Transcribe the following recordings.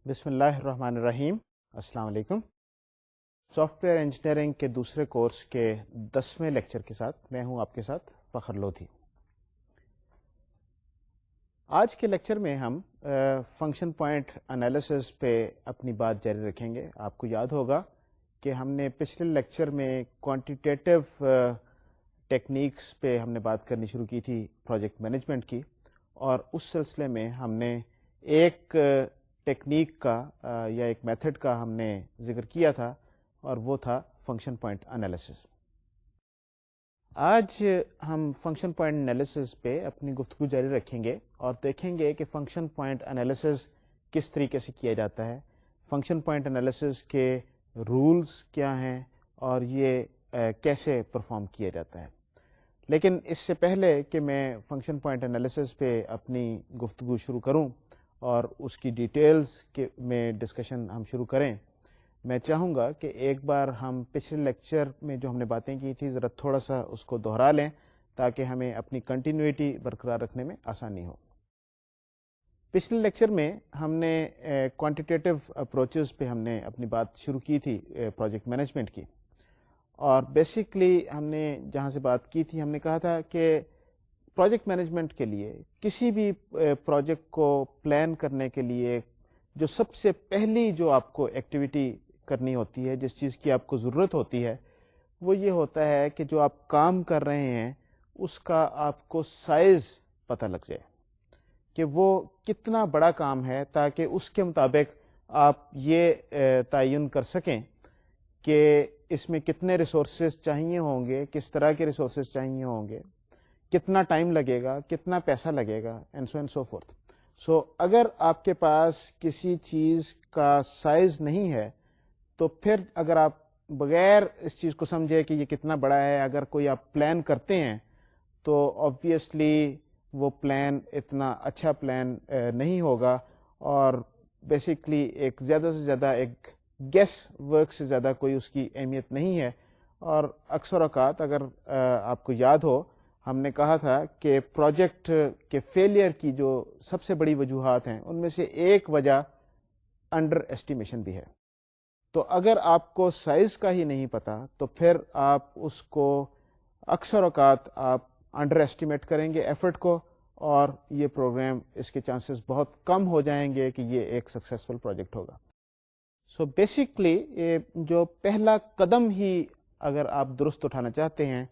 بسم اللہ الرحمن الرحیم. السلام علیکم. سافٹ ویئر انجینئرنگ کے دوسرے کورس کے 10ویں لیکچر کے ساتھ میں ہوں آپ کے ساتھ فخر لودھی. آج کے لیکچر میں ہم فنکشن پوائنٹ انالیسس پہ اپنی بات جاری رکھیں گے. آپ کو یاد ہوگا کہ ہم نے پچھلے لیکچر میں کوانٹیٹیو ٹیکنیکس پہ ہم نے بات کرنی شروع کی تھی پروجیکٹ مینجمنٹ کی، اور اس سلسلے میں ہم نے ایک ٹیکنیک کا یا ایک میتھڈ کا ہم نے ذکر کیا تھا، اور وہ تھا فنکشن پوائنٹ انالیسس. آج ہم فنکشن پوائنٹ انالیسس پہ اپنی گفتگو جاری رکھیں گے اور دیکھیں گے کہ فنکشن پوائنٹ انالیسس کس طریقے سے کیا جاتا ہے، فنکشن پوائنٹ انالیسس کے رولز کیا ہیں اور یہ کیسے پرفارم کیا جاتا ہے. لیکن اس سے پہلے کہ میں فنکشن پوائنٹ انالیسس پہ اپنی گفتگو شروع کروں اور اس کی ڈیٹیلز میں ڈسکشن ہم شروع کریں، میں چاہوں گا کہ ایک بار ہم پچھلے لیکچر میں جو ہم نے باتیں کی تھی ذرا تھوڑا سا اس کو دہرا لیں تاکہ ہمیں اپنی کنٹینیوٹی برقرار رکھنے میں آسانی ہو. پچھلے لیکچر میں ہم نے کوانٹیٹیو اپروچز پہ ہم نے اپنی بات شروع کی تھی پروجیکٹ مینجمنٹ کی، اور بیسکلی ہم نے جہاں سے بات کی تھی ہم نے کہا تھا کہ پروجیکٹ مینجمنٹ کے لیے کسی بھی پروجیکٹ کو پلان کرنے کے لیے جو سب سے پہلی جو آپ کو ایکٹیویٹی کرنی ہوتی ہے، جس چیز کی آپ کو ضرورت ہوتی ہے، وہ یہ ہوتا ہے کہ جو آپ کام کر رہے ہیں اس کا آپ کو سائز پتہ لگ جائے کہ وہ کتنا بڑا کام ہے، تاکہ اس کے مطابق آپ یہ تعین کر سکیں کہ اس میں کتنے ریسورسز چاہیے ہوں گے، کس طرح کے ریسورسز چاہیے ہوں گے، کتنا ٹائم لگے گا، کتنا پیسہ لگے گا، and so and so forth. سو اگر آپ کے پاس کسی چیز کا سائز نہیں ہے تو پھر اگر آپ بغیر اس چیز کو سمجھے کہ یہ کتنا بڑا ہے، اگر کوئی آپ پلان کرتے ہیں تو آبویسلی وہ پلان اتنا اچھا پلان نہیں ہوگا، اور بیسکلی ایک زیادہ سے زیادہ ایک گیس ورک سے زیادہ کوئی اس کی اہمیت نہیں ہے. اور اکثر اوقات اگر آپ کو یاد ہو، ہم نے کہا تھا کہ پروجیکٹ کے فیلئر کی جو سب سے بڑی وجوہات ہیں ان میں سے ایک وجہ انڈر ایسٹیمیشن بھی ہے. تو اگر آپ کو سائز کا ہی نہیں پتا تو پھر آپ اس کو اکثر اوقات آپ انڈر ایسٹیمیٹ کریں گے ایفرٹ کو، اور یہ پروگرام اس کے چانسز بہت کم ہو جائیں گے کہ یہ ایک سکسیسفل پروجیکٹ ہوگا. سو بیسکلی جو پہلا قدم ہی اگر آپ درست اٹھانا چاہتے ہیں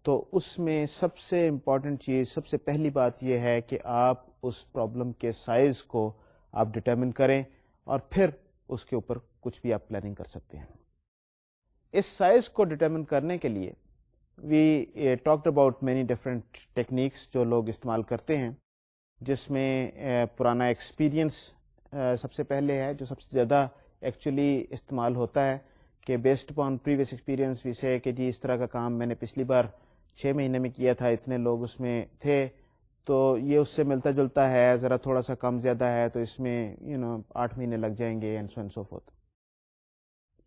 تو اس میں سب سے امپورٹنٹ چیز، سب سے پہلی بات یہ ہے کہ آپ اس پرابلم کے سائز کو آپ ڈٹرمن کریں، اور پھر اس کے اوپر کچھ بھی آپ پلاننگ کر سکتے ہیں. اس سائز کو ڈٹرمن کرنے کے لیے we talked about many different techniques جو لوگ استعمال کرتے ہیں، جس میں پرانا ایکسپیرئنس سب سے پہلے ہے، جو سب سے زیادہ ایکچولی استعمال ہوتا ہے کہ بیسڈ اپان پریویس ایکسپیرئنس وی سے کہ جی اس طرح کا کام میں نے پچھلی بار 6 مہینے میں کیا تھا، اتنے لوگ اس میں تھے، تو یہ اس سے ملتا جلتا ہے، ذرا تھوڑا سا کم زیادہ ہے تو اس میں 8 مہینے لگ جائیں گے، and so and so fourth.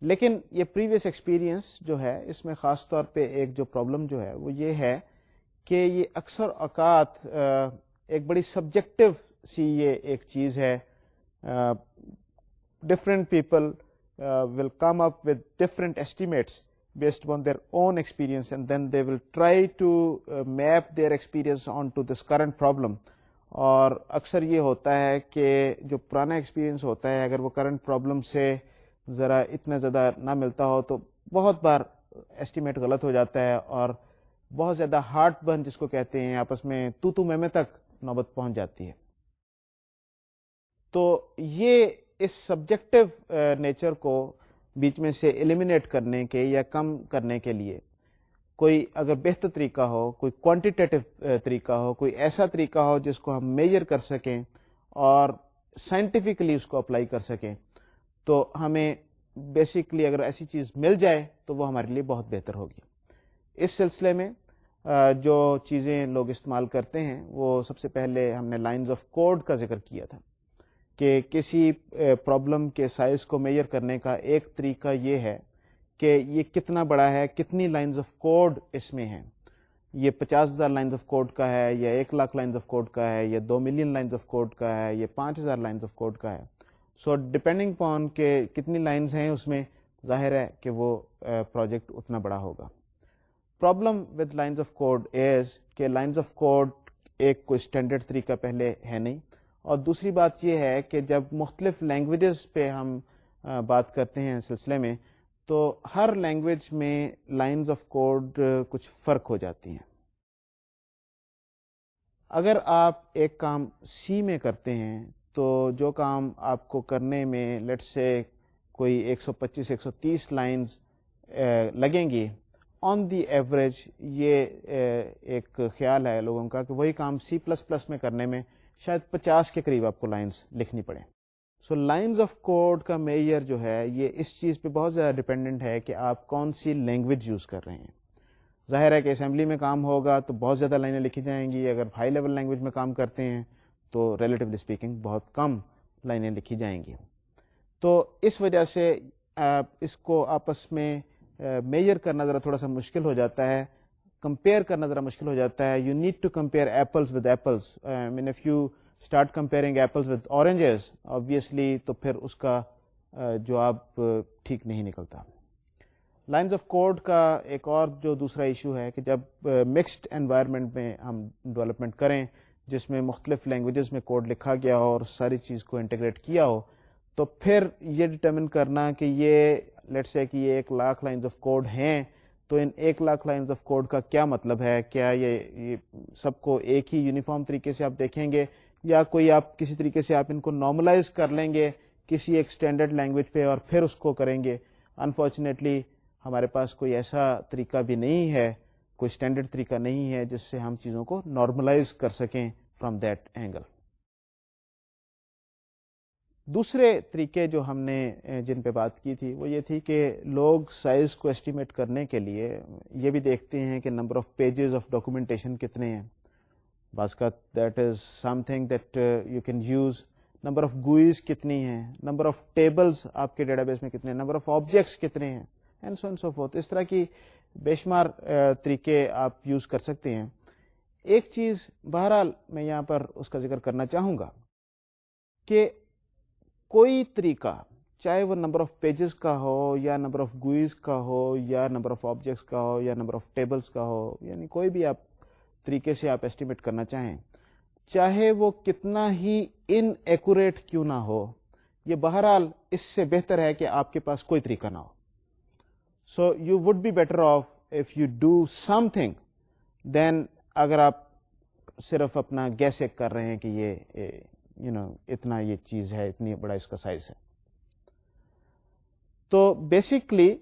لیکن یہ پریویس ایکسپیرئنس جو ہے اس میں خاص طور پہ ایک جو پرابلم جو ہے وہ یہ ہے کہ یہ اکثر اوقات ایک بڑی سبجیکٹو سی یہ ایک چیز ہے. Different people will come up with different estimates based upon their own experience, and then they will try to map their experience onto this current problem. اور اکثر یہ ہوتا ہے کہ جو پرانا ایکسپیرینس ہوتا ہے اگر وہ کرنٹ پرابلم سے ذرا اتنا زیادہ نہ ملتا ہو تو بہت بار ایسٹیمیٹ غلط ہو جاتا ہے، اور بہت زیادہ ہارٹ برن جس کو کہتے ہیں آپس میں تو میں تک نوبت پہنچ جاتی ہے. تو یہ اس سبجیکٹو نیچر کو بیچ میں سے ایلیمینیٹ کرنے کے یا کم کرنے کے لیے کوئی اگر بہتر طریقہ ہو، کوئی کوانٹیٹیو طریقہ ہو، کوئی ایسا طریقہ ہو جس کو ہم میجر کر سکیں اور سائنٹیفکلی اس کو اپلائی کر سکیں، تو ہمیں بیسکلی اگر ایسی چیز مل جائے تو وہ ہمارے لیے بہت بہتر ہوگی. اس سلسلے میں جو چیزیں لوگ استعمال کرتے ہیں وہ سب سے پہلے ہم نے لائنز آف کوڈ کا ذکر کیا تھا کہ کسی پرابلم کے سائز کو میجر کرنے کا ایک طریقہ یہ ہے کہ یہ کتنا بڑا ہے، کتنی لائنز آف کوڈ اس میں ہیں. یہ 50,000 لائنز آف کوڈ کا ہے، یا 1 لاکھ لائنز آف کوڈ کا ہے، یا 2 ملین لائنز آف کوڈ کا ہے، یا 5,000 لائنز آف کوڈ کا ہے. سو ڈپینڈنگ پون کہ کتنی لائنز ہیں اس میں ظاہر ہے کہ وہ پروجیکٹ اتنا بڑا ہوگا. Problem with lines of code is کہ لائنز آف کوڈ ایک کوئی اسٹینڈرڈ طریقہ پہلے ہے نہیں, اور دوسری بات یہ ہے کہ جب مختلف لینگویجز پہ ہم بات کرتے ہیں سلسلے میں, تو ہر لینگویج میں لائنز آف کوڈ کچھ فرق ہو جاتی ہیں. اگر آپ ایک کام سی میں کرتے ہیں تو جو کام آپ کو کرنے میں لیٹ سے کوئی 125-130 لائنز لگیں گی, آن دی ایوریج یہ ایک خیال ہے لوگوں کا کہ وہی کام C++ میں کرنے میں شاید 50 کے قریب آپ کو لائنز لکھنی پڑے. سو لائنز آف کوڈ کا میجر جو ہے یہ اس چیز پہ بہت زیادہ ڈپینڈنٹ ہے کہ آپ کون سی لینگویج یوز کر رہے ہیں. ظاہر ہے کہ اسمبلی میں کام ہوگا تو بہت زیادہ لائنیں لکھی جائیں گی, اگر ہائی لیول لینگویج میں کام کرتے ہیں تو ریلیٹیولی اسپیکنگ بہت کم لائنیں لکھی جائیں گی. تو اس وجہ سے اس کو آپس میں میجر کرنا ذرا تھوڑا سا مشکل ہو جاتا ہے, کمپیئر کرنا ذرا مشکل ہو جاتا ہے. You need to compare apples with apples. If you start comparing apples with oranges obviously تو پھر اس کا جواب ٹھیک نہیں نکلتا. لائنز آف کوڈ کا ایک اور جو دوسرا ایشو ہے کہ جب مکسڈ انوائرمنٹ میں ہم ڈیولپمنٹ کریں جس میں مختلف لینگویجز میں کوڈ لکھا گیا ہو اور ساری چیز کو انٹیگریٹ کیا ہو, تو پھر یہ ڈٹرمن کرنا کہ یہ لیٹس سے کہ یہ 1,00,000 لائنز آف کوڈ ہیں, تو ان 1,00,000 لائنز آف کوڈ کا کیا مطلب ہے, کیا یہ سب کو ایک ہی یونیفارم طریقے سے آپ دیکھیں گے یا کوئی آپ کسی طریقے سے آپ ان کو نارملائز کر لیں گے کسی ایک اسٹینڈرڈ لینگویج پہ اور پھر اس کو کریں گے. انفارچونیٹلی ہمارے پاس کوئی ایسا طریقہ بھی نہیں ہے, کوئی اسٹینڈرڈ طریقہ نہیں ہے جس سے ہم چیزوں کو نارملائز کر سکیں فرام دیٹ اینگل. دوسرے طریقے جو ہم نے جن پہ بات کی تھی وہ یہ تھی کہ لوگ سائز کو ایسٹیمیٹ کرنے کے لیے یہ بھی دیکھتے ہیں کہ number of pages of documentation کتنے ہیں. بعض کا that is something that you can use. Number of GUIs کتنی ہیں, نمبر آف ٹیبلز آپ کے ڈیٹا بیس میں کتنے ہیں, نمبر آف آبجیکٹس کتنے ہیں, and so and so forth. اس طرح کی بے شمار طریقے آپ یوز کر سکتے ہیں. ایک چیز بہرحال میں یہاں پر اس کا ذکر کرنا چاہوں گا کہ کوئی طریقہ چاہے وہ نمبر آف پیجز کا ہو یا نمبر آف گوئیز کا ہو یا نمبر آف آبجیکٹس کا ہو یا نمبر آف ٹیبلز کا ہو, یعنی کوئی بھی آپ طریقے سے آپ ایسٹیمیٹ کرنا چاہیں, چاہے وہ کتنا ہی ان ایکوریٹ کیوں نہ ہو, یہ بہرحال اس سے بہتر ہے کہ آپ کے پاس کوئی طریقہ نہ ہو. So you would be better off if you do something then اگر آپ صرف اپنا گیس ایک کر رہے ہیں کہ یہ اتنا یہ چیز ہے, اتنی بڑا اس کا سائز ہے. تو بیسکلی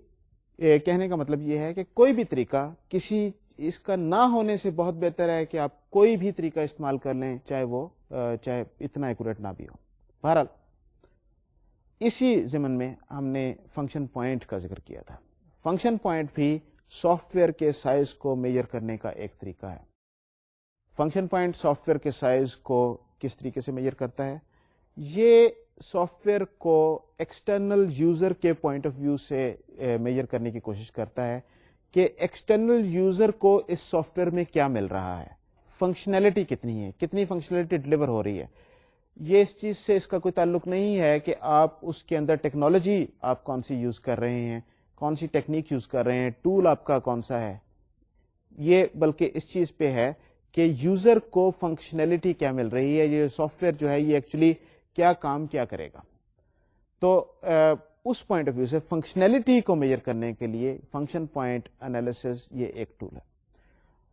کہنے کا مطلب یہ ہے کہ کوئی بھی طریقہ کسی اس کا نہ ہونے سے بہت بہتر ہے کہ آپ کوئی بھی طریقہ استعمال کر لیں چاہے اتنا ایکوریٹ نہ بھی ہو. بہرحال اسی ضمن میں ہم نے فنکشن پوائنٹ کا ذکر کیا تھا. فنکشن پوائنٹ بھی سافٹ ویئر کے سائز کو میجر کرنے کا ایک طریقہ ہے. فنکشن پوائنٹ سافٹ ویئر کے سائز کو کس طریقے سے میجر کرتا ہے؟ یہ سافٹ ویئر کو ایکسٹرنل یوزر کے پوائنٹ آف ویو سے میجر کرنے کی کوشش کرتا ہے کہ ایکسٹرنل یوزر کو اس سافٹ ویئر میں کیا مل رہا ہے, فنکشنلٹی کتنی ہے, کتنی فنکشنلٹی ڈلیور ہو رہی ہے. یہ اس چیز سے اس کا کوئی تعلق نہیں ہے کہ آپ اس کے اندر ٹیکنالوجی آپ کون سی یوز کر رہے ہیں, کون سی ٹیکنیک یوز کر رہے ہیں, ٹول آپ کا کون سا ہے. یہ بلکہ اس چیز پہ ہے کہ یوزر کو فنکشنلٹی کیا مل رہی ہے, یہ سافٹ ویئر جو ہے یہ ایکچولی کیا کام کیا کرے گا. تو اس پوائنٹ آف ویو سے فنکشنلٹی کو میجر کرنے کے لیے فنکشن پوائنٹ انالیسس یہ ایک ٹول ہے.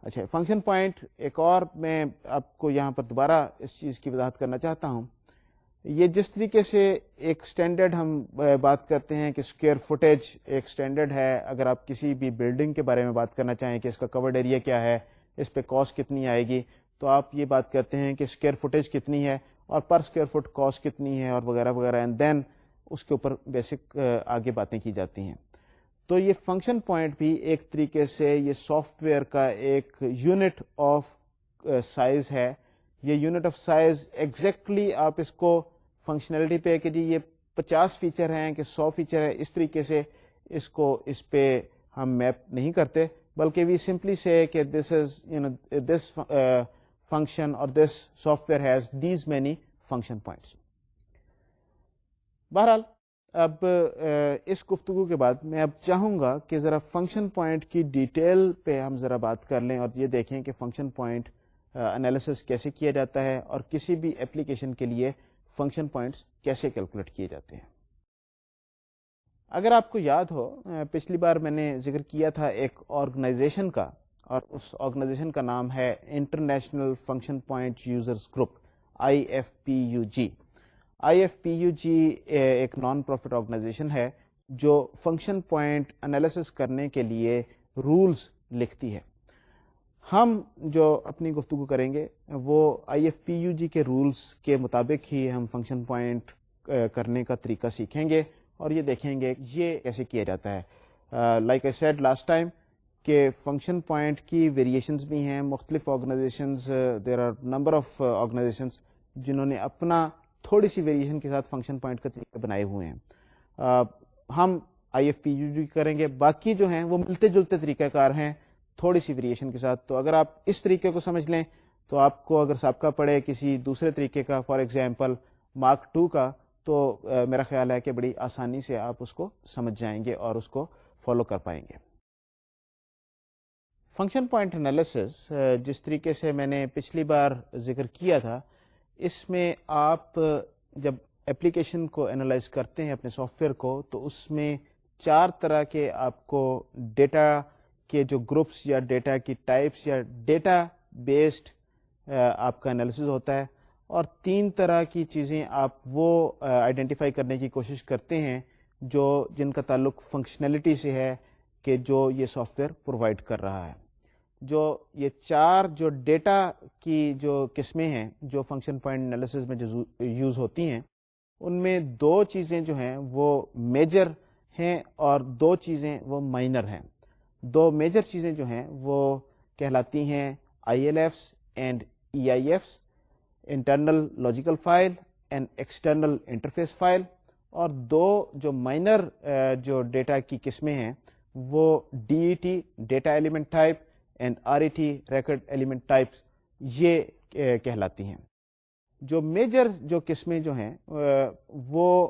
اچھا, فنکشن پوائنٹ ایک اور میں آپ کو یہاں پر دوبارہ اس چیز کی وضاحت کرنا چاہتا ہوں. یہ جس طریقے سے ایک سٹینڈرڈ ہم بات کرتے ہیں کہ اسکوئر فٹیج ایک سٹینڈرڈ ہے, اگر آپ کسی بھی بلڈنگ کے بارے میں بات کرنا چاہیں کہ اس کا کورڈ ایریا کیا ہے, اس پہ کاسٹ کتنی آئے گی, تو آپ یہ بات کرتے ہیں کہ اسکوئر فٹیج کتنی ہے اور پر اسکوئر فٹ کاسٹ کتنی ہے اور وغیرہ وغیرہ, اینڈ دین اس کے اوپر بیسک آگے باتیں کی جاتی ہیں. تو یہ فنکشن پوائنٹ بھی ایک طریقے سے یہ سافٹ ویئر کا ایک یونٹ آف سائز ہے. یہ یونٹ آف سائز ایگزیکٹلی آپ اس کو فنکشنلٹی پہ کہ جی یہ 50 فیچر ہیں کہ 100 فیچر ہے, اس طریقے سے اس کو اس پہ ہم میپ نہیں کرتے, بلکہ وی سمپلی سے کہ دس از دس فنکشن اور this software has these many function points. بہرحال اب اس گفتگو کے بعد میں اب چاہوں گا کہ ذرا فنکشن پوائنٹ کی ڈیٹیل پہ ہم ذرا بات کر لیں اور یہ دیکھیں کہ فنکشن پوائنٹ انالیسس کیسے کیا جاتا ہے اور کسی بھی ایپلیکیشن کے لیے فنکشن پوائنٹس کیسے کیلکولیٹ کیے جاتے ہیں. اگر آپ کو یاد ہو پچھلی بار میں نے ذکر کیا تھا ایک آرگنائزیشن کا، اور اس آرگنائزیشن کا نام ہے international function point users group, IFPUG. IFPUG ایک نان پروفٹ آرگنائزیشن ہے جو فنکشن پوائنٹ انالیسس کرنے کے لیے رولز لکھتی ہے. ہم جو اپنی گفتگو کریں گے وہ IFPUG کے رولز کے مطابق ہی ہم فنکشن پوائنٹ کرنے کا طریقہ سیکھیں گے اور یہ دیکھیں گے یہ کیسے کیا جاتا ہے. Like I said last time کہ فنکشن پوائنٹ کی ویریشنز بھی ہیں، مختلف organizations, there are number of organizations جنہوں نے اپنا تھوڑی سی ویریشن کے ساتھ فنکشن پوائنٹ کا طریقہ بنائے ہوئے ہیں. ہم IFPUG کریں گے، باقی جو ہیں وہ ملتے جلتے طریقہ کار ہیں تھوڑی سی ویریشن کے ساتھ. تو اگر آپ اس طریقے کو سمجھ لیں تو آپ کو اگر سابقہ پڑے کسی دوسرے طریقے کا، فار ایگزامپل Mark 2 کا، تو میرا خیال ہے کہ بڑی آسانی سے آپ اس کو سمجھ جائیں گے اور اس کو فالو کر پائیں گے. فنکشن پوائنٹ انالیسس جس طریقے سے میں نے پچھلی بار ذکر کیا تھا، اس میں آپ جب ایپلیکیشن کو انالائز کرتے ہیں اپنے سافٹ ویئر کو، تو اس میں 4 طرح کے آپ کو ڈیٹا کے جو گروپس یا ڈیٹا کی ٹائپس یا ڈیٹا بیسڈ آپ کا انالیسز ہوتا ہے، اور 3 طرح کی چیزیں آپ وہ آئیڈینٹیفائی کرنے کی کوشش کرتے ہیں جن کا تعلق فنکشنلٹی سے ہے کہ جو یہ سافٹ ویئر پرووائڈ کر رہا ہے. جو یہ 4 جو ڈیٹا کی جو قسمیں ہیں جو فنکشن پوائنٹ انالیسز میں جو یوز ہوتی ہیں، ان میں 2 چیزیں جو ہیں وہ میجر ہیں اور 2 چیزیں وہ مائنر ہیں. 2 میجر چیزیں جو ہیں وہ کہلاتی ہیں ILFs and EIFs، internal logical file and external interface file, اور 2 جو مائنر جو ڈیٹا کی قسمیں ہیں وہ DET data element type and RET record element types یہ کہلاتی ہیں. جو میجر جو قسمیں جو ہیں وہ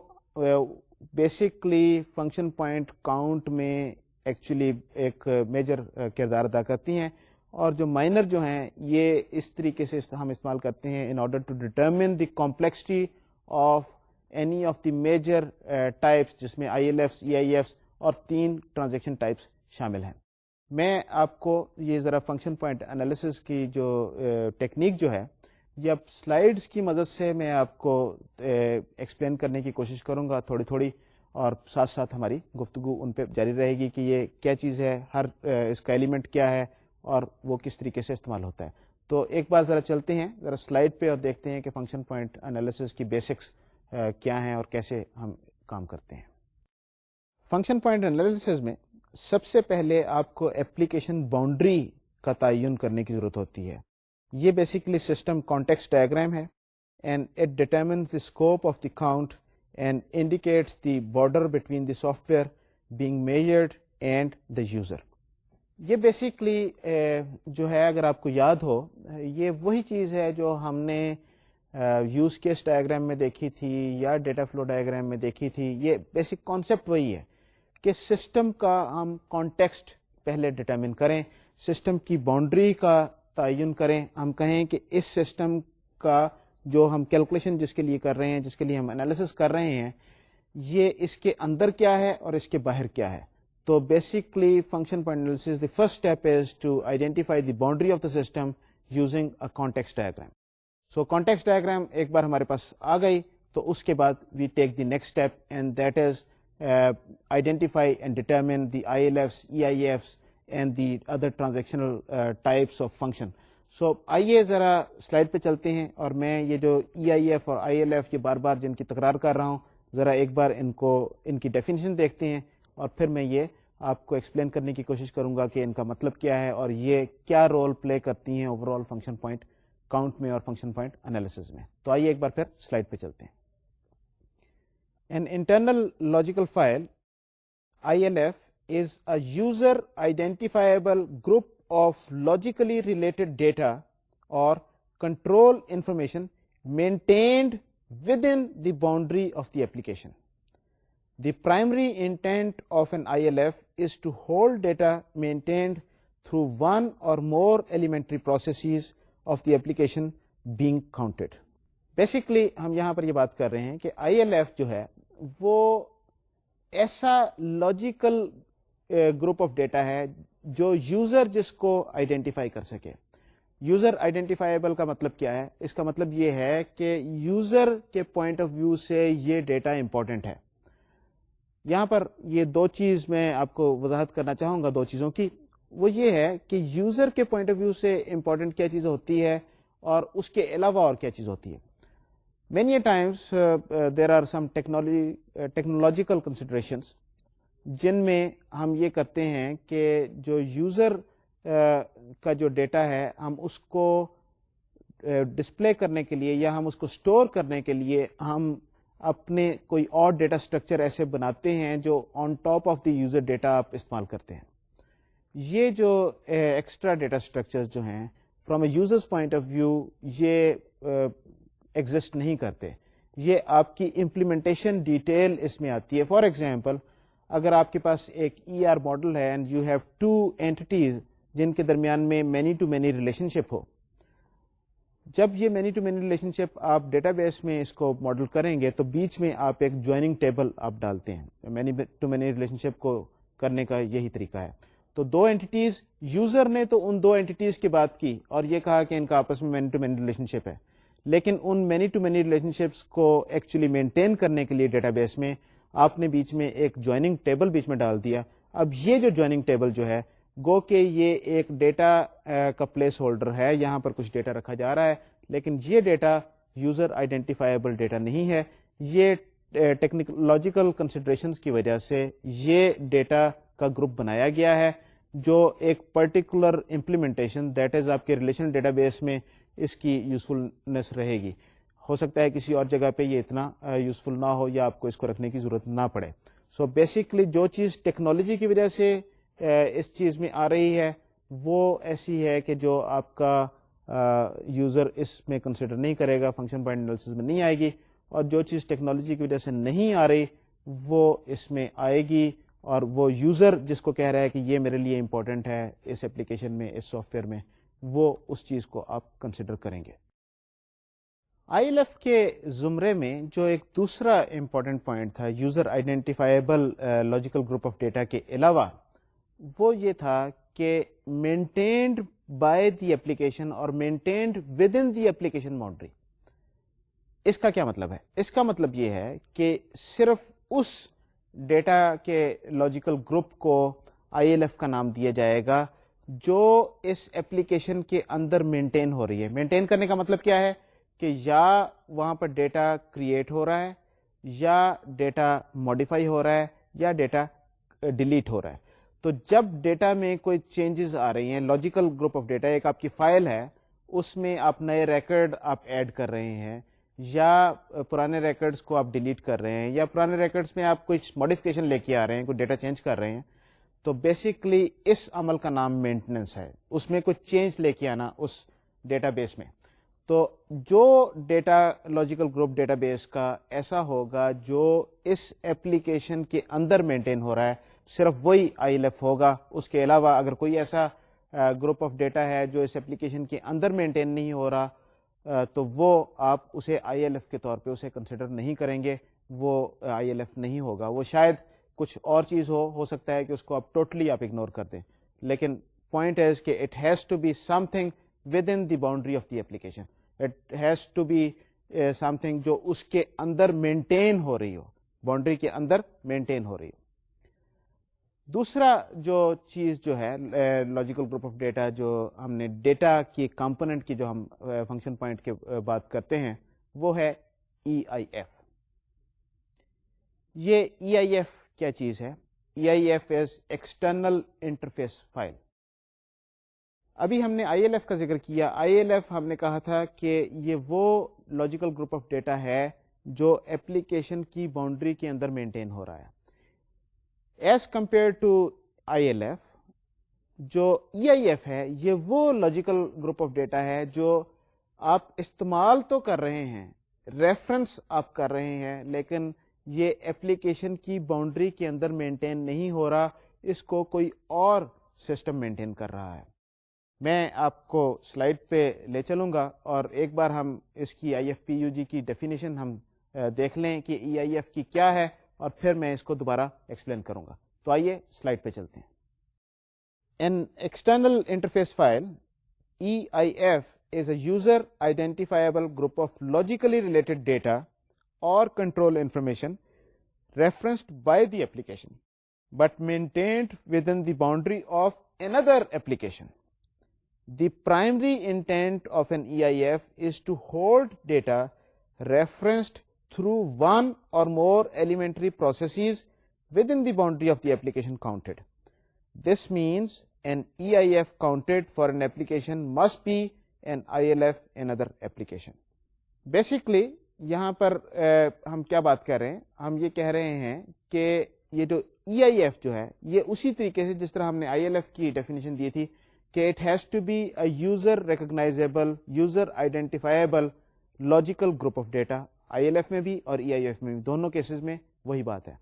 بیسکلی فنکشن پوائنٹ کاؤنٹ میں ایکچولی ایک میجر کردار ادا کرتی ہیں، اور جو مائنر جو ہیں یہ اس طریقے سے ہم استعمال کرتے ہیں in order to determine the complexity of any of the major types, جس میں ILFs EIFs اور 3 ٹرانزیکشن ٹائپس شامل ہیں. میں آپ کو یہ ذرا فنکشن پوائنٹ انالیسس کی جو ٹیکنیک جو ہے یہ اب سلائیڈز کی مدد سے میں آپ کو ایکسپلین کرنے کی کوشش کروں گا تھوڑی تھوڑی، اور ساتھ ساتھ ہماری گفتگو ان پہ جاری رہے گی کہ یہ کیا چیز ہے، ہر اس کا ایلیمنٹ کیا ہے اور وہ کس طریقے سے استعمال ہوتا ہے. تو ایک بار ذرا چلتے ہیں ذرا سلائیڈ پہ اور دیکھتے ہیں کہ فنکشن پوائنٹ انالیسس کی بیسکس کیا ہیں اور کیسے ہم کام کرتے ہیں. فنکشن پوائنٹ انالیسس میں سب سے پہلے آپ کو ایپلیکیشن باؤنڈری کا تعین کرنے کی ضرورت ہوتی ہے. یہ بیسیکلی سسٹم کانٹیکسٹ ڈائیگرام ہے and it determines the scope of the count and indicates the border between the soft where being measured and the user. یہ بیسیکلی جو ہے اگر آپ کو یاد ہو یہ وہی چیز ہے جو ہم نے یوز کیس ڈائیگرام میں دیکھی تھی یا ڈیٹا فلو ڈائیگرام میں دیکھی تھی. یہ بیسک کانسیپٹ وہی ہے کہ سسٹم کا ہم کانٹیکسٹ پہلے ڈٹرمن کریں، سسٹم کی باؤنڈری کا تعین کریں. ہم کہیں کہ اس سسٹم کا جو ہم کیلکولیشن جس کے لیے کر رہے ہیں، جس کے لیے ہم انالیسس کر رہے ہیں، یہ اس کے اندر کیا ہے اور اس کے باہر کیا ہے. تو basically function point analysis the first step is to identify the boundary of the system using a context diagram. So context diagram ایک بار ہمارے پاس آ گئی تو اس کے بعد we take the next step and that is identify and determine the ILFs, EIFs and the other transactional types of function. So آئیے ذرا سلائڈ پہ چلتے ہیں اور میں یہ جو EIF اور ILF یہ بار بار جن کی تکرار کر رہا ہوں ذرا ایک بار ان کی ڈیفینیشن دیکھتے ہیں اور پھر میں یہ آپ کو ایکسپلین کرنے کی کوشش کروں گا کہ ان کا مطلب کیا ہے اور یہ کیا رول پلے کرتی ہیں over all function point count میں اور فنکشن پوائنٹ انالیسس میں. تو آئیے ایک بار پھر سلائڈ پہ چلتے ہیں. An internal logical file, ILF, is a user identifiable group of logically related data or control information maintained within the boundary of the application. The primary intent of an ILF is to hold data maintained through one or more elementary processes of the application being counted. Basically ہم یہاں پر یہ بات کر رہے ہیں کہ ILF جو ہے وہ ایسا لاجیکل گروپ آف ڈیٹا ہے جو یوزر جس کو آئیڈینٹیفائی کر سکے. یوزر آئیڈینٹیفائیبل کا مطلب کیا ہے؟ اس کا مطلب یہ ہے کہ یوزر کے پوائنٹ آف ویو سے یہ ڈیٹا امپورٹنٹ ہے. یہاں پر یہ دو چیز میں آپ کو وضاحت کرنا چاہوں گا دو چیزوں کی. وہ یہ ہے کہ یوزر کے پوائنٹ آف ویو سے امپورٹنٹ کیا چیز ہوتی ہے اور اس کے علاوہ اور کیا چیز ہوتی ہے. Many times there are some technological considerations جن میں ہم یہ کرتے ہیں کہ جو یوزر کا جو ڈیٹا ہے ہم اس کو ڈسپلے کرنے کے لیے یا ہم اس کو اسٹور کرنے کے لیے ہم اپنے کوئی اور ڈیٹا اسٹرکچر ایسے بناتے ہیں جو on top of the user data آپ استعمال کرتے ہیں. یہ جو ایکسٹرا ڈیٹا اسٹرکچر جو ہیں from a user's point of view یہ ایگزسٹ نہیں کرتے. یہ آپ کی امپلیمنٹیشن ڈیٹیل اس میں آتی ہے. فار ایگزامپل اگر آپ کے پاس ایک ER ماڈل ہے اینڈ یو ہیو 2 اینٹیز جن کے درمیان میں مینی ٹو مینی ریلیشن شپ ہو. جب یہ مینی ٹو مینی ریلیشن شپ آپ ڈیٹا بیس میں اس کو ماڈل کریں گے تو بیچ میں آپ ایک جوائننگ ٹیبل آپ ڈالتے ہیں. مینی ٹو مینی ریلیشن شپ کو کرنے کا یہی طریقہ ہے. تو 2 اینٹیز یوزر نے تو ان 2 اینٹیز کی بات کی اور یہ کہا کہ ان کا آپس میں many to many relationship ہے, لیکن ان many to many relationships کو ایکچولی مینٹین کرنے کے لیے ڈیٹا بیس میں آپ نے بیچ میں ایک جوائننگ ٹیبل بیچ میں ڈال دیا. اب یہ جو جوائننگ ٹیبل جو ہے گو کہ یہ ایک ڈیٹا کا پلیس ہولڈر ہے, یہاں پر کچھ ڈیٹا رکھا جا رہا ہے لیکن یہ ڈیٹا یوزر آئیڈینٹیفائیبل ڈیٹا نہیں ہے. یہ ٹیکنالوجیکل کنسیڈریشنز کی وجہ سے یہ ڈیٹا کا گروپ بنایا گیا ہے جو ایک پرٹیکولر امپلیمنٹیشن دیٹ از آپ کے ریلیشن ڈیٹا بیس میں اس کی یوزفلنس رہے گی. ہو سکتا ہے کسی اور جگہ پہ یہ اتنا یوزفل نہ ہو یا آپ کو اس کو رکھنے کی ضرورت نہ پڑے. سو بیسکلی جو چیز ٹیکنالوجی کی وجہ سے اس چیز میں آ رہی ہے وہ ایسی ہے کہ جو آپ کا یوزر اس میں کنسیڈر نہیں کرے گا, فنکشن پوائنٹ انالیسس میں نہیں آئے گی, اور جو چیز ٹیکنالوجی کی وجہ سے نہیں آ رہی وہ اس میں آئے گی, اور وہ یوزر جس کو کہہ رہا ہے کہ یہ میرے لیے امپورٹنٹ ہے اس ایپلیکیشن میں اس سافٹ ویئر میں, وہ اس چیز کو آپ کنسیڈر کریں گے. ILF کے زمرے میں جو ایک دوسرا امپورٹنٹ پوائنٹ تھا user identifiable logical group of data کے علاوہ, وہ یہ تھا کہ مینٹینڈ بائی دی ایپلیکیشن اور maintained within the application boundary. اس کا کیا مطلب ہے؟ اس کا مطلب یہ ہے کہ صرف اس ڈیٹا کے لاجیکل گروپ کو ILF کا نام دیا جائے گا جو اس ایپلیکیشن کے اندر مینٹین ہو رہی ہے. مینٹین کرنے کا مطلب کیا ہے کہ یا وہاں پر ڈیٹا کریٹ ہو رہا ہے یا ڈیٹا ماڈیفائی ہو رہا ہے یا ڈیٹا ڈیلیٹ ہو رہا ہے. تو جب ڈیٹا میں کوئی چینجز آ رہی ہیں, لاجیکل گروپ آف ڈیٹا ایک آپ کی فائل ہے, اس میں آپ نئے ریکارڈ آپ ایڈ کر رہے ہیں یا پرانے ریکارڈز کو آپ ڈیلیٹ کر رہے ہیں یا پرانے ریکارڈز میں آپ کچھ ماڈیفکیشن لے کے آ رہے ہیں, کوئی ڈیٹا چینج کر رہے ہیں, تو بیسکلی اس عمل کا نام مینٹیننس ہے. اس میں کچھ چینج لے کے آنا اس ڈیٹا بیس میں. تو جو data logical group data base کا ایسا ہوگا جو اس ایپلیکیشن کے اندر مینٹین ہو رہا ہے صرف وہی ILF ہوگا. اس کے علاوہ اگر کوئی ایسا گروپ آف ڈیٹا ہے جو اس ایپلیکیشن کے اندر مینٹین نہیں ہو رہا تو وہ آپ اسے ILF کے طور پہ اسے کنسیڈر نہیں کریں گے, وہ ILF نہیں ہوگا. وہ شاید کچھ اور چیز ہو سکتا ہے کہ اس کو آپ ٹوٹلی آپ اگنور کر دیں, لیکن پوائنٹ از کہ it has to be something within the boundary of the application. It has to be something جو اس کے اندر مینٹین ہو رہی ہو, باؤنڈری کے اندر مینٹین ہو رہی ہو. دوسرا جو چیز جو ہے لاجیکل گروپ آف ڈیٹا جو ہم نے ڈیٹا کی کمپوننٹ کی جو ہم فنکشن پوائنٹ کی بات کرتے ہیں وہ ہے EIF. یہ EIF کیا چیز ہے؟ EIF is external interface file. ابھی ہم نے ILF کا ذکر کیا. ILF ہم نے کہا تھا کہ یہ وہ لاجیکل گروپ آف ڈیٹا ہے جو ایپلیکیشن کی باؤنڈری کے اندر مینٹین ہو رہا ہے. ایز کمپیئر ٹو ILF جو EIF ہے یہ وہ لاجیکل گروپ آف ڈیٹا ہے جو آپ استعمال تو کر رہے ہیں, ریفرنس آپ کر رہے ہیں, لیکن یہ اپلیکیشن کی باؤنڈری کے اندر مینٹین نہیں ہو رہا, اس کو کوئی اور سسٹم مینٹین کر رہا ہے. میں آپ کو سلائڈ پہ لے چلوں گا اور ایک بار ہم اس کی IFPUG کی ڈیفینیشن ہم دیکھ لیں کہ EIF کی کیا ہے, اور پھر میں اس کو دوبارہ ایکسپلین کروں گا. تو آئیے سلائڈ پہ چلتے ہیں. An external interface file, EIF, is a user identifiable group of logically related data or control information referenced by the application but maintained within the boundary of another application. The primary intent of an EIF is to hold data referenced through one or more elementary processes within the boundary of the application counted. This means an EIF counted for an application must be an ILF in another application. Basically یہاں پر ہم کیا بات کر رہے ہیں, ہم یہ کہہ رہے ہیں کہ یہ جو EIF جو ہے یہ اسی طریقے سے جس طرح ہم نے ILF کی ڈیفینیشن دی تھی کہ it has to be a user recognisable, user identifiable logical group of data. ILF میں بھی اور EIF میں بھی, دونوں کیسز میں وہی بات ہے.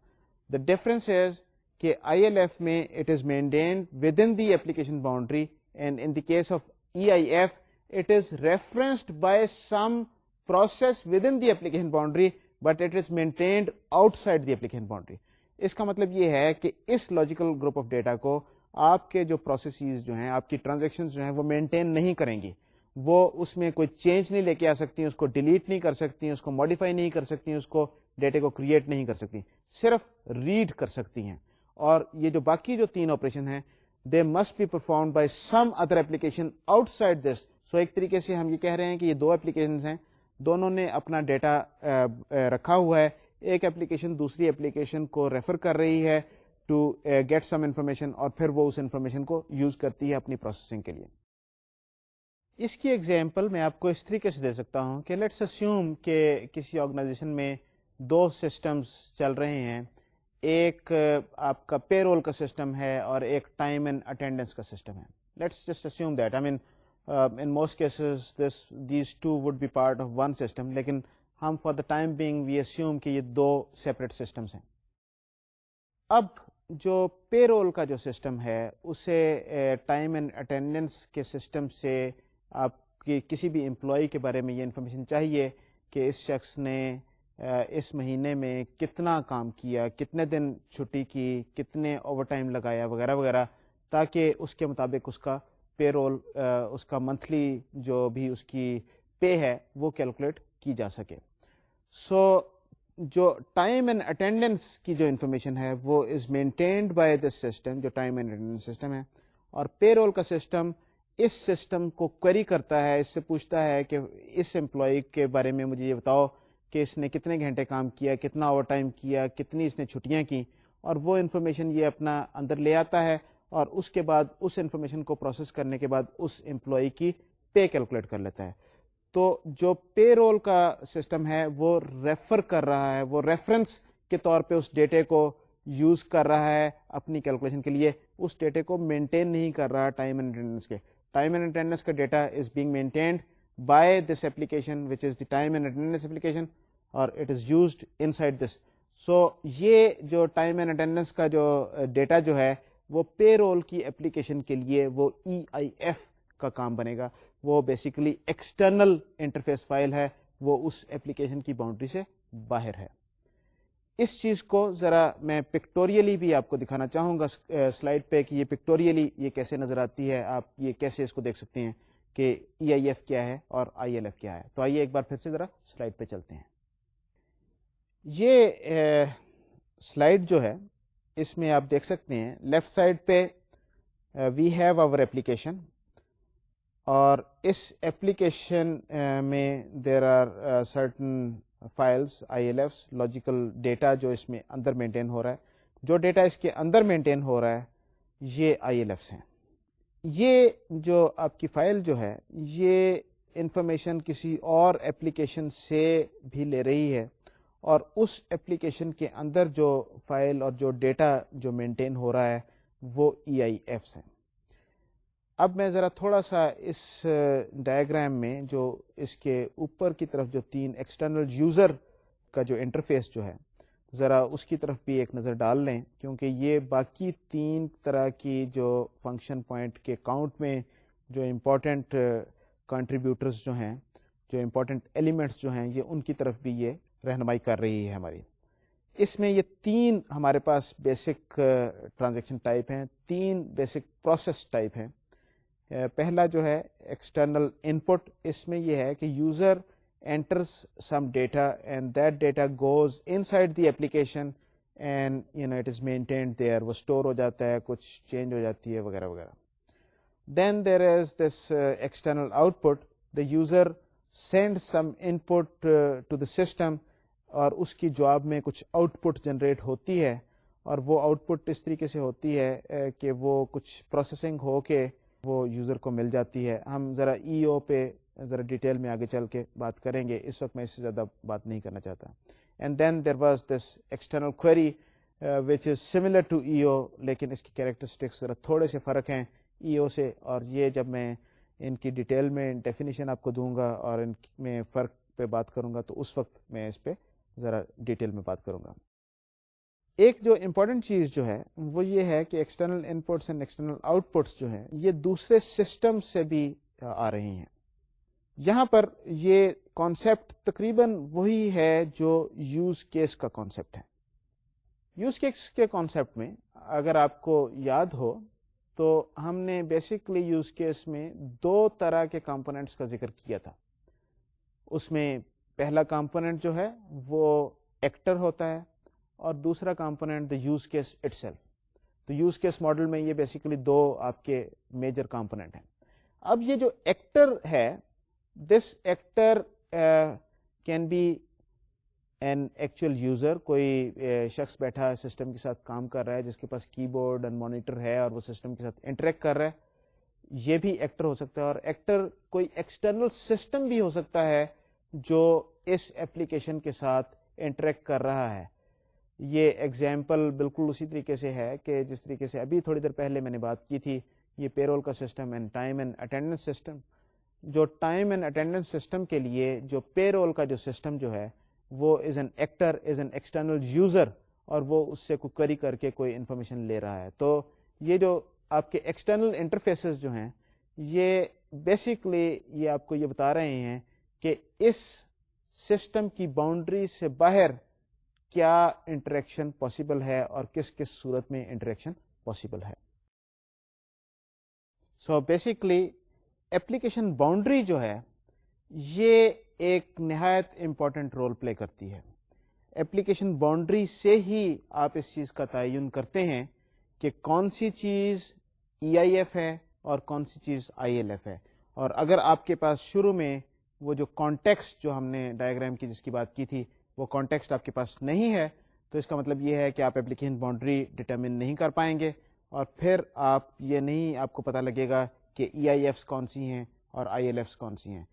دا ڈفرنس از کہ ILF میں it is maintained within the application boundary, and in the case of EIF it is referenced by some process within the application boundary but it is maintained outside the application boundary. اس کا مطلب یہ ہے کہ اس logical group of data کو آپ کے جو processes جو ہیں, آپ کی ٹرانزیکشنز جو ہیں وہ مینٹین نہیں کریں گی, وہ اس میں کوئی چینج نہیں لے کے آ سکتی, اس کو ڈیلیٹ نہیں کر سکتی, اس کو ماڈیفائی نہیں کر سکتی, اس کو ڈیٹا کو کریٹ نہیں کر سکتی, صرف ریڈ کر سکتی ہیں. اور یہ جو باقی جو 3 آپریشن ہیں they must be performed by some other application outside this. So ایک طریقے سے ہم یہ کہہ رہے ہیں کہ یہ 2 applications ہیں, دونوں نے اپنا ڈیٹا رکھا ہوا ہے, ایک application دوسری application کو ریفر کر رہی ہے to get some information, اور پھر وہ اس انفارمیشن کو یوز کرتی ہے اپنی پروسیسنگ کے لیے. اس کی ایگزامپل میں آپ کو اس طریقے سے دے سکتا ہوں کہ لیٹس اسیوم کہ کسی آرگنائزیشن میں 2 سسٹمز چل رہے ہیں, ایک آپ کا پے رول کا سسٹم ہے اور ایک ٹائم اینڈ اٹینڈنس کا سسٹم ہے. Let's just assume that, I mean in most cases these 2 would be part of one system, لیکن ہم for the time being we assume کہ یہ 2 سیپریٹ سسٹمس ہیں. اب جو پے رول کا جو سسٹم ہے اسے ٹائم اینڈ اٹینڈنس کے سسٹم سے آپ کی کسی بھی امپلائی کے بارے میں یہ انفارمیشن چاہیے کہ اس شخص نے اس مہینے میں کتنا کام کیا, کتنے دن چھٹی کی, کتنے اوور ٹائم لگایا وغیرہ وغیرہ, تاکہ اس کے مطابق اس کا پے رول, اس کا منتھلی جو بھی اس کی پے ہے وہ کیلکولیٹ کی جا سکے. سو جو ٹائم اینڈ اٹینڈنس کی جو انفارمیشن ہے وہ is maintained by this system, جو ٹائم اینڈ اٹینڈنس سسٹم ہے, اور پے رول کا سسٹم اس سسٹم کو کوئری کرتا ہے, اس سے پوچھتا ہے کہ اس امپلائی کے بارے میں مجھے یہ بتاؤ کہ اس نے کتنے گھنٹے کام کیا, کتنا اوور ٹائم کیا, کتنی اس نے چھٹیاں کی, اور وہ انفارمیشن یہ اپنا اندر لے آتا ہے, اور اس کے بعد اس انفارمیشن کو پروسیس کرنے کے بعد اس امپلائی کی پے کیلکولیٹ کر لیتا ہے. تو جو پے رول کا سسٹم ہے وہ ریفر کر رہا ہے, وہ ریفرنس کے طور پہ اس ڈیٹے کو یوز کر رہا ہے اپنی کیلکولیشن کے لیے, اس ڈیٹے کو مینٹین نہیں کر رہا ٹائم اینڈ اٹینڈنس کے. ٹائم اینڈ اٹینڈنس کا data is being maintained by this application which is the time and attendance application, اور it is used inside this. So یہ جو ٹائم اینڈ اٹینڈنس کا جو ڈیٹا جو ہے وہ پے رول کی ایپلیکیشن کے لیے وہ EIF کا کام بنے گا. وہ بیسیکلی ایکسٹرنل انٹرفیس فائل ہے, وہ اس ایپلیکیشن کی باؤنڈری سے باہر ہے. اس چیز کو ذرا میں پکٹوریلی بھی آپ کو دکھانا چاہوں گا سلائڈ پہ کہ یہ پکٹوریلی یہ کیسے نظر آتی ہے, آپ یہ کیسے اس کو دیکھ سکتے ہیں کہ EIF کیا ہے اور ILF کیا ہے. تو آئیے ایک بار پھر سے ذرا سلائڈ پہ چلتے ہیں. یہ سلائڈ جو ہے اس میں آپ دیکھ سکتے ہیں لیفٹ سائڈ پہ وی ہیو آور ایپلیکیشن, اور اس ایپلیکیشن میں there are certain files ILFs, logical data جو اس میں اندر مینٹین ہو رہا ہے. جو ڈیٹا اس کے اندر مینٹین ہو رہا ہے یہ ILFs ہیں. یہ جو آپ کی فائل جو ہے یہ انفارمیشن کسی اور ایپلیکیشن سے بھی لے رہی ہے, اور اس ایپلیکیشن کے اندر جو فائل اور جو ڈیٹا جو مینٹین ہو رہا ہے وہ EIFs ہیں. اب میں ذرا تھوڑا سا اس ڈائیگرام میں جو اس کے اوپر کی طرف جو 3 ایکسٹرنل یوزر کا جو انٹرفیس جو ہے, ذرا اس کی طرف بھی ایک نظر ڈال لیں، کیونکہ یہ باقی 3 طرح کی جو فنکشن پوائنٹ کے کاؤنٹ میں جو امپورٹنٹ کنٹریبیوٹرز جو ہیں، جو امپورٹنٹ ایلیمنٹس جو ہیں، یہ ان کی طرف بھی یہ رہنمائی کر رہی ہے ہماری. اس میں یہ 3 ہمارے پاس بیسک ٹرانزیکشن ٹائپ ہیں، 3 بیسک پروسیس ٹائپ ہیں. پہلا جو ہے ایکسٹرنل ان پٹ، اس میں یہ ہے کہ user enters some data and that data goes inside the application and it is maintained there. وہ store ہو جاتا ہے، کچھ change ہو جاتی ہے وغیرہ وغیرہ. Then there is this external output. The user sends some input to the system اور اس کی جواب میں کچھ آؤٹ پٹ جنریٹ ہوتی ہے، اور وہ آؤٹ پٹ اس طریقے سے ہوتی ہے کہ وہ کچھ پروسیسنگ ہو کے وہ یوزر کو مل جاتی ہے. ہم ذرا ای او پہ ذرا ڈیٹیل میں آگے چل کے بات کریں گے، اس وقت میں اس سے زیادہ بات نہیں کرنا چاہتا. And then there was this external query which is similar to E O, لیکن اس کی کیریکٹرسٹکس ذرا تھوڑے سے فرق ہیں ای او سے، اور یہ جب میں ان کی ڈیٹیل میں ڈیفینیشن آپ کو دوں گا اور ان میں فرق پہ بات کروں گا تو اس وقت میں اس پہ ذرا ڈیٹیل میں بات کروں گا. ایک جو امپورٹنٹ چیز جو ہے وہ یہ ہے کہ external inputs and external outputs جو ہیں یہ دوسرے سسٹم سے بھی آ رہی ہیں. یہاں پر یہ کانسیپٹ تقریباً وہی ہے جو یوز کیس کا کانسیپٹ ہے. یوز کیس کے کانسیپٹ میں اگر آپ کو یاد ہو تو ہم نے بیسکلی یوز کیس میں 2 طرح کے کمپوننٹس کا ذکر کیا تھا. اس میں پہلا کمپوننٹ جو ہے وہ ایکٹر ہوتا ہے اور دوسرا component the use case it self. تو یوز کیس ماڈل میں یہ بیسیکلی 2 آپ کے میجر کمپوننٹ ہیں. اب یہ جو ایکٹر ہے، this actor can be an actual user, کوئی شخص بیٹھا سسٹم کے ساتھ کام کر رہا ہے جس کے پاس کی بورڈ اینڈ مانیٹر ہے اور وہ سسٹم کے ساتھ انٹریکٹ کر رہا ہے، یہ بھی ایکٹر ہو سکتا ہے. اور ایکٹر کوئی ایکسٹرنل سسٹم بھی ہو سکتا ہے جو اس ایپلیکیشن کے ساتھ انٹریکٹ کر رہا ہے. یہ ایگزامپل بالکل اسی طریقے سے ہے کہ جس طریقے سے ابھی تھوڑی دیر پہلے میں نے بات کی تھی، یہ پے رول کا system and time and attendance system. جو ٹائم اینڈ اٹینڈنس سسٹم کے لیے جو پے رول کا جو سسٹم جو ہے وہ is an actor, is an external user, اور وہ اس سے کوئی کر کے کوئی انفارمیشن لے رہا ہے. تو یہ جو آپ کے ایکسٹرنل انٹرفیسز جو ہیں یہ بیسکلی یہ آپ کو یہ بتا رہے ہیں کہ اس سسٹم کی باؤنڈری سے باہر کیا انٹریکشن پاسبل ہے اور کس کس صورت میں انٹریکشن پاسبل ہے. سو بیسکلی ایپلیکیشن باؤنڈری جو ہے یہ ایک نہایت امپورٹنٹ رول پلے کرتی ہے. ایپلیکیشن باؤنڈری سے ہی آپ اس چیز کا تعین کرتے ہیں کہ کون سی چیز ای آئی ایف ہے اور کون سی چیز آئی ایل ایف ہے. اور اگر آپ کے پاس شروع میں وہ جو کانٹیکسٹ جو ہم نے ڈائیگرام کی جس کی بات کی تھی وہ کانٹیکسٹ آپ کے پاس نہیں ہے تو اس کا مطلب یہ ہے کہ آپ ایپلیکیشن باؤنڈری ڈٹرمن نہیں کر پائیں گے، اور پھر آپ کو پتہ لگے گا کہ ای آئی ایفس کون سی ہیں اور آئی ایل ایفس کون سی ہیں.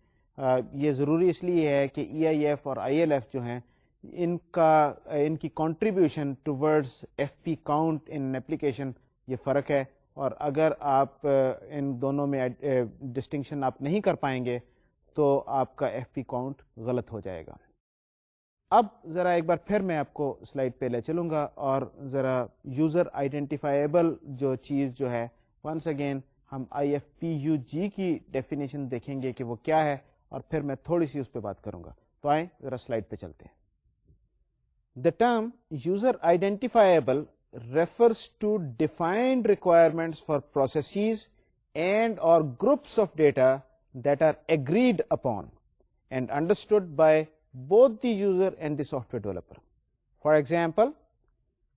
یہ ضروری اس لیے ہے کہ ای آئی ایف اور آئی ایل ایف جو ہیں ان کی contribution towards F P count in application یہ فرق ہے، اور اگر آپ ان دونوں میں ڈسٹنکشن آپ نہیں کر پائیں گے تو آپ کا ایف پی کاؤنٹ غلط ہو جائے گا. اب ذرا ایک بار پھر میں آپ کو سلائڈ پہ لے چلوں گا اور ذرا یوزر آئیڈینٹیفائیبل جو چیز جو ہے ونس اگین ہم آئی ایف پی یو جی کی ڈیفینیشن دیکھیں گے کہ وہ کیا ہے، اور پھر میں تھوڑی سی اس پہ بات کروں گا. تو آئیں ذرا سلائڈ پہ چلتے ہیں. The term user identifiable refers to defined requirements for processes and or groups of data that are agreed upon and understood by both the user and the software developer. For example,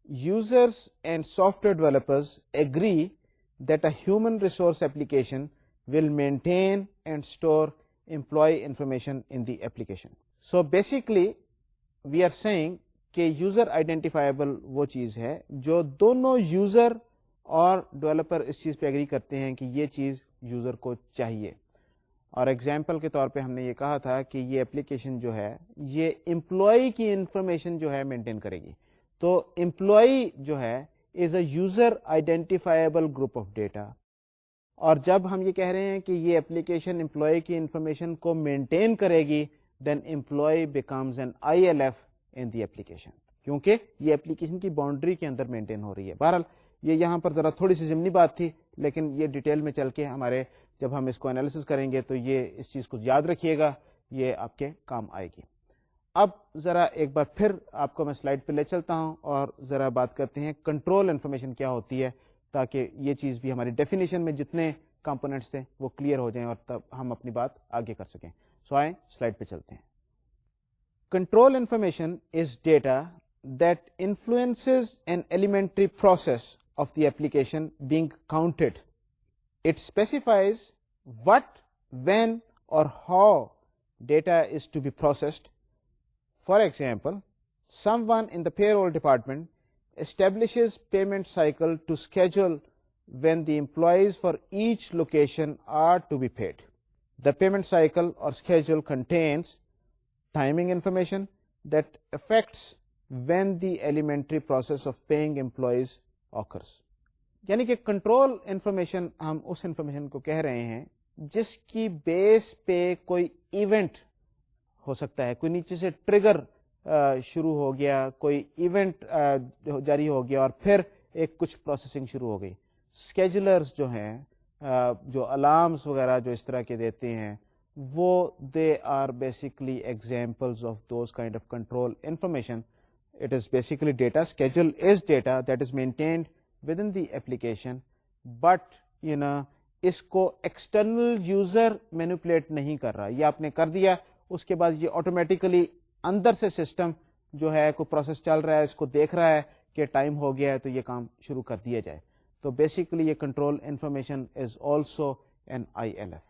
users and software developers agree that a human resource application will maintain and store employee information in the application. So basically, we are saying کہ user identifiable وہ چیز ہے جو دونوں user اور developer اس چیز پہ agri کرتے ہیں کہ یہ چیز یوزر کو چاہیے. اور ایگزامپل کے طور پہ ہم نے یہ کہا تھا کہ یہ اپلیکیشن جو ہے یہ امپلائی کی انفارمیشن جو ہے مینٹین کرے گی. تو امپلائی جو ہے is a user identifiable group of data, اور جب ہم یہ کہہ رہے ہیں کہ یہ اپلیکیشن امپلائی کی انفارمیشن کو مینٹین کرے گی then employee becomes an I L F in the application. کیونکہ یہ اپلیکیشن کی باؤنڈری کے اندر مینٹین ہو رہی ہے. بہرحال یہ یہاں پر ذرا تھوڑی سی ضمنی بات تھی, لیکن یہ ڈیٹیل میں چل کے ہمارے جب ہم اس کو انالیسس کریں گے تو یہ اس چیز کو یاد رکھیے گا, یہ آپ کے کام آئے گی. اب ذرا ایک بار پھر آپ کو میں سلائڈ پہ لے چلتا ہوں اور ذرا بات کرتے ہیں کنٹرول انفارمیشن کیا ہوتی ہے, تاکہ یہ چیز بھی ہماری ڈیفینیشن میں جتنے کمپوننٹس تھے وہ کلیئر ہو جائیں اور تب ہم اپنی بات آگے کر سکیں. سو آئیں سلائڈ پہ چلتے ہیں. Control information is data that influences an elementary process of the application being counted. It specifies what, when, or how data is to be processed. For example, someone in the payroll department establishes payment cycle to schedule when the employees for each location are to be paid. The payment cycle or schedule contains timing information that affects when the elementary process of paying employees occurs. یعنی کہ control information ہم اس information کو کہہ رہے ہیں جس کی بیس پہ کوئی ایونٹ ہو سکتا ہے, کوئی نیچے سے ٹریگر شروع ہو گیا, کوئی ایونٹ جاری ہو گیا اور پھر ایک کچھ پروسیسنگ شروع ہو گئی. اسکیجولرز جو ہیں, جو الارمس وغیرہ جو اس طرح کے دیتے ہیں, وہ they are basically examples of those kind of control information. It is basically data. Schedule is data that is maintained within the application, but اس کو ایکسٹرنل یوزر مینیپولیٹ نہیں کر رہا. یہ آپ نے کر دیا, اس کے بعد یہ آٹومیٹیکلی اندر سے سسٹم جو ہے کوئی پروسیس چل رہا ہے, اس کو دیکھ رہا ہے کہ ٹائم ہو گیا ہے تو یہ کام شروع کر دیا جائے. تو بیسیکلی یہ control information is also an ILF.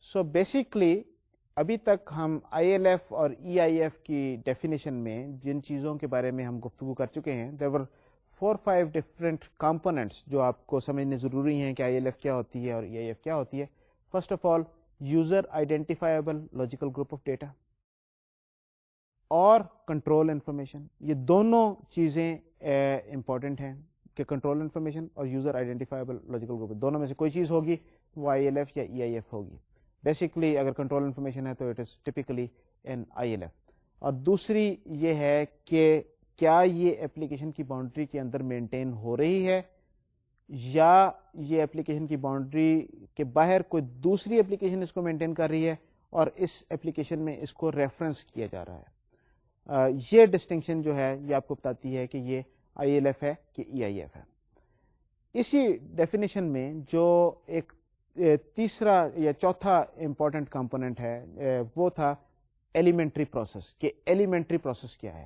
So basically ابھی تک ہم ILF اور EIF کی ڈیفینیشن میں جن چیزوں کے بارے میں ہم گفتگو کر چکے ہیں, there were 4-5 ڈفرینٹ کمپوننٹس جو آپ کو سمجھنے ضروری ہیں کہ ILF کیا ہوتی ہے اور EIF کیا ہوتی ہے. First of all, user identifiable logical group of data اور کنٹرول انفارمیشن. یہ دونوں چیزیں امپورٹنٹ ہیں کہ کنٹرول انفارمیشن اور یوزر آئیڈینٹیفائبل لاجیکل گروپ, دونوں میں سے کوئی چیز ہوگی وہ ILF یا EIF ہوگی. بیسکلی اگر کنٹرول انفارمیشن ہے تو it is typically an ILF. اور دوسری یہ ہے کہ کیا یہ اپلیکیشن کی باؤنڈری کے اندر مینٹین ہو رہی ہے یا یہ اپلیکیشن کی باؤنڈری کے باہر کوئی دوسری اپلیکیشن اس کو مینٹین کر رہی ہے اور اس اپلیکیشن میں اس کو ریفرنس کیا جا رہا ہے. یہ ڈسٹنکشن جو ہے یہ آپ کو بتاتی ہے کہ یہ ILF ہے کہ EIF ہے. اسی ڈیفینیشن میں جو ایک تیسرا یا چوتھا امپورٹنٹ کمپوننٹ ہے وہ تھا ایلیمنٹری پروسیس, کہ ایلیمنٹری پروسیس کیا ہے.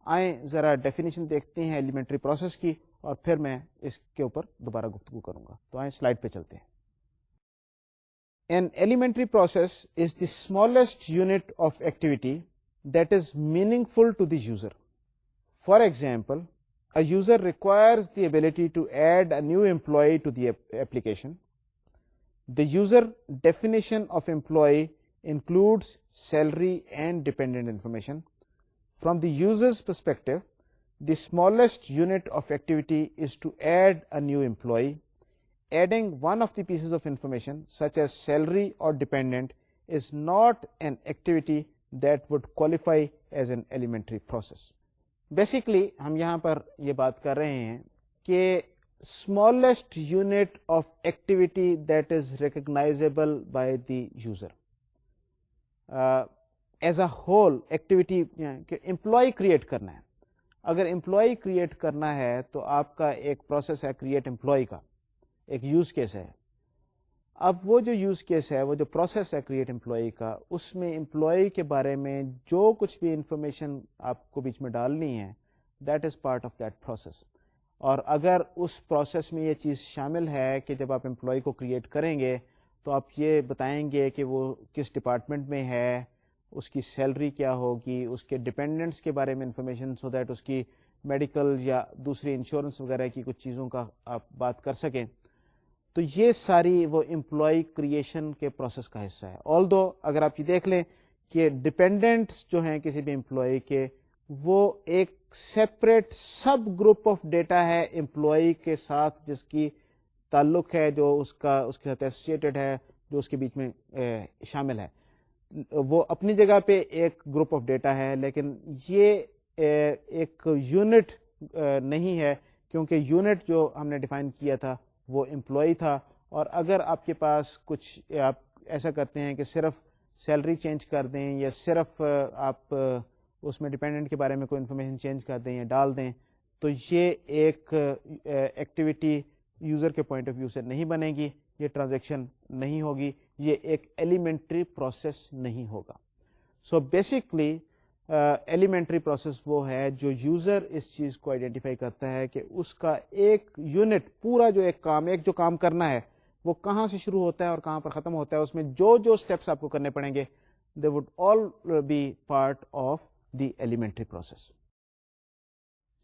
آئیں ذرا ڈیفینیشن دیکھتے ہیں ایلیمنٹری پروسیس کی اور پھر میں اس کے اوپر دوبارہ گفتگو کروں گا. تو آئیں سلائڈ پہ چلتے ہیں. An elementary process is the smallest unit of activity that is meaningful to the user. For example, a user requires the ability to add a new employee to the application. The user definition of employee includes salary and dependent information. From the user's perspective, the smallest unit of activity is to add a new employee. Adding one of the pieces of information, such as salary or dependent, is not an activity that would qualify as an elementary process. Basically, ہم یہاں پر یہ بات کر رہے ہیں کہ smallest unit of activity that is recognizable by the user. As a whole activity کہ employee create کرنا ہے. اگر employee create کرنا ہے تو آپ کا ایک process ہے create employee کا, ایک use case ہے. اب وہ جو use case ہے, وہ جو process ہے create employee کا, اس میں employee کے بارے میں جو کچھ بھی information آپ کو بیچ میں ڈالنی ہے, that is part of that process. اور اگر اس پروسیس میں یہ چیز شامل ہے کہ جب آپ امپلائی کو کریٹ کریں گے تو آپ یہ بتائیں گے کہ وہ کس ڈپارٹمنٹ میں ہے, اس کی سیلری کیا ہوگی, اس کے ڈپینڈنٹس کے بارے میں انفارمیشن, سو دیٹ اس کی میڈیکل یا دوسری انشورنس وغیرہ کی کچھ چیزوں کا آپ بات کر سکیں. تو یہ ساری وہ امپلائی کریشن کے پروسیس کا حصہ ہے. آلدو اگر آپ یہ دیکھ لیں کہ ڈپینڈنٹس جو ہیں کسی بھی امپلائی کے, وہ ایک separate sub group of data ہے امپلائی کے ساتھ جس کی تعلق ہے, جو اس کے ساتھ ایسوسیٹڈ ہے, جو اس کے بیچ میں شامل ہے. وہ اپنی جگہ پہ ایک گروپ آف ڈیٹا ہے, لیکن یہ ایک یونٹ نہیں ہے، کیونکہ یونٹ جو ہم نے ڈیفائن کیا تھا وہ امپلائی تھا. اور اگر آپ کے پاس کچھ آپ ایسا کرتے ہیں کہ صرف سیلری چینج کر دیں یا صرف آپ اس میں ڈپینڈنٹ کے بارے میں کوئی انفارمیشن چینج کر دیں یا ڈال دیں، تو یہ ایک ایکٹیویٹی یوزر کے پوائنٹ آف ویو سے نہیں بنے گی، یہ ٹرانزیکشن نہیں ہوگی، یہ ایک ایلیمنٹری پروسیس نہیں ہوگا. سو بیسکلی ایلیمنٹری پروسیس وہ ہے جو یوزر اس چیز کو آئیڈینٹیفائی کرتا ہے کہ اس کا ایک یونٹ پورا جو جو کام کرنا ہے وہ کہاں سے شروع ہوتا ہے اور کہاں پر ختم ہوتا ہے، اس میں جو اسٹیپس آپ کو کرنے پڑیں گے they would all be part of the elementary process.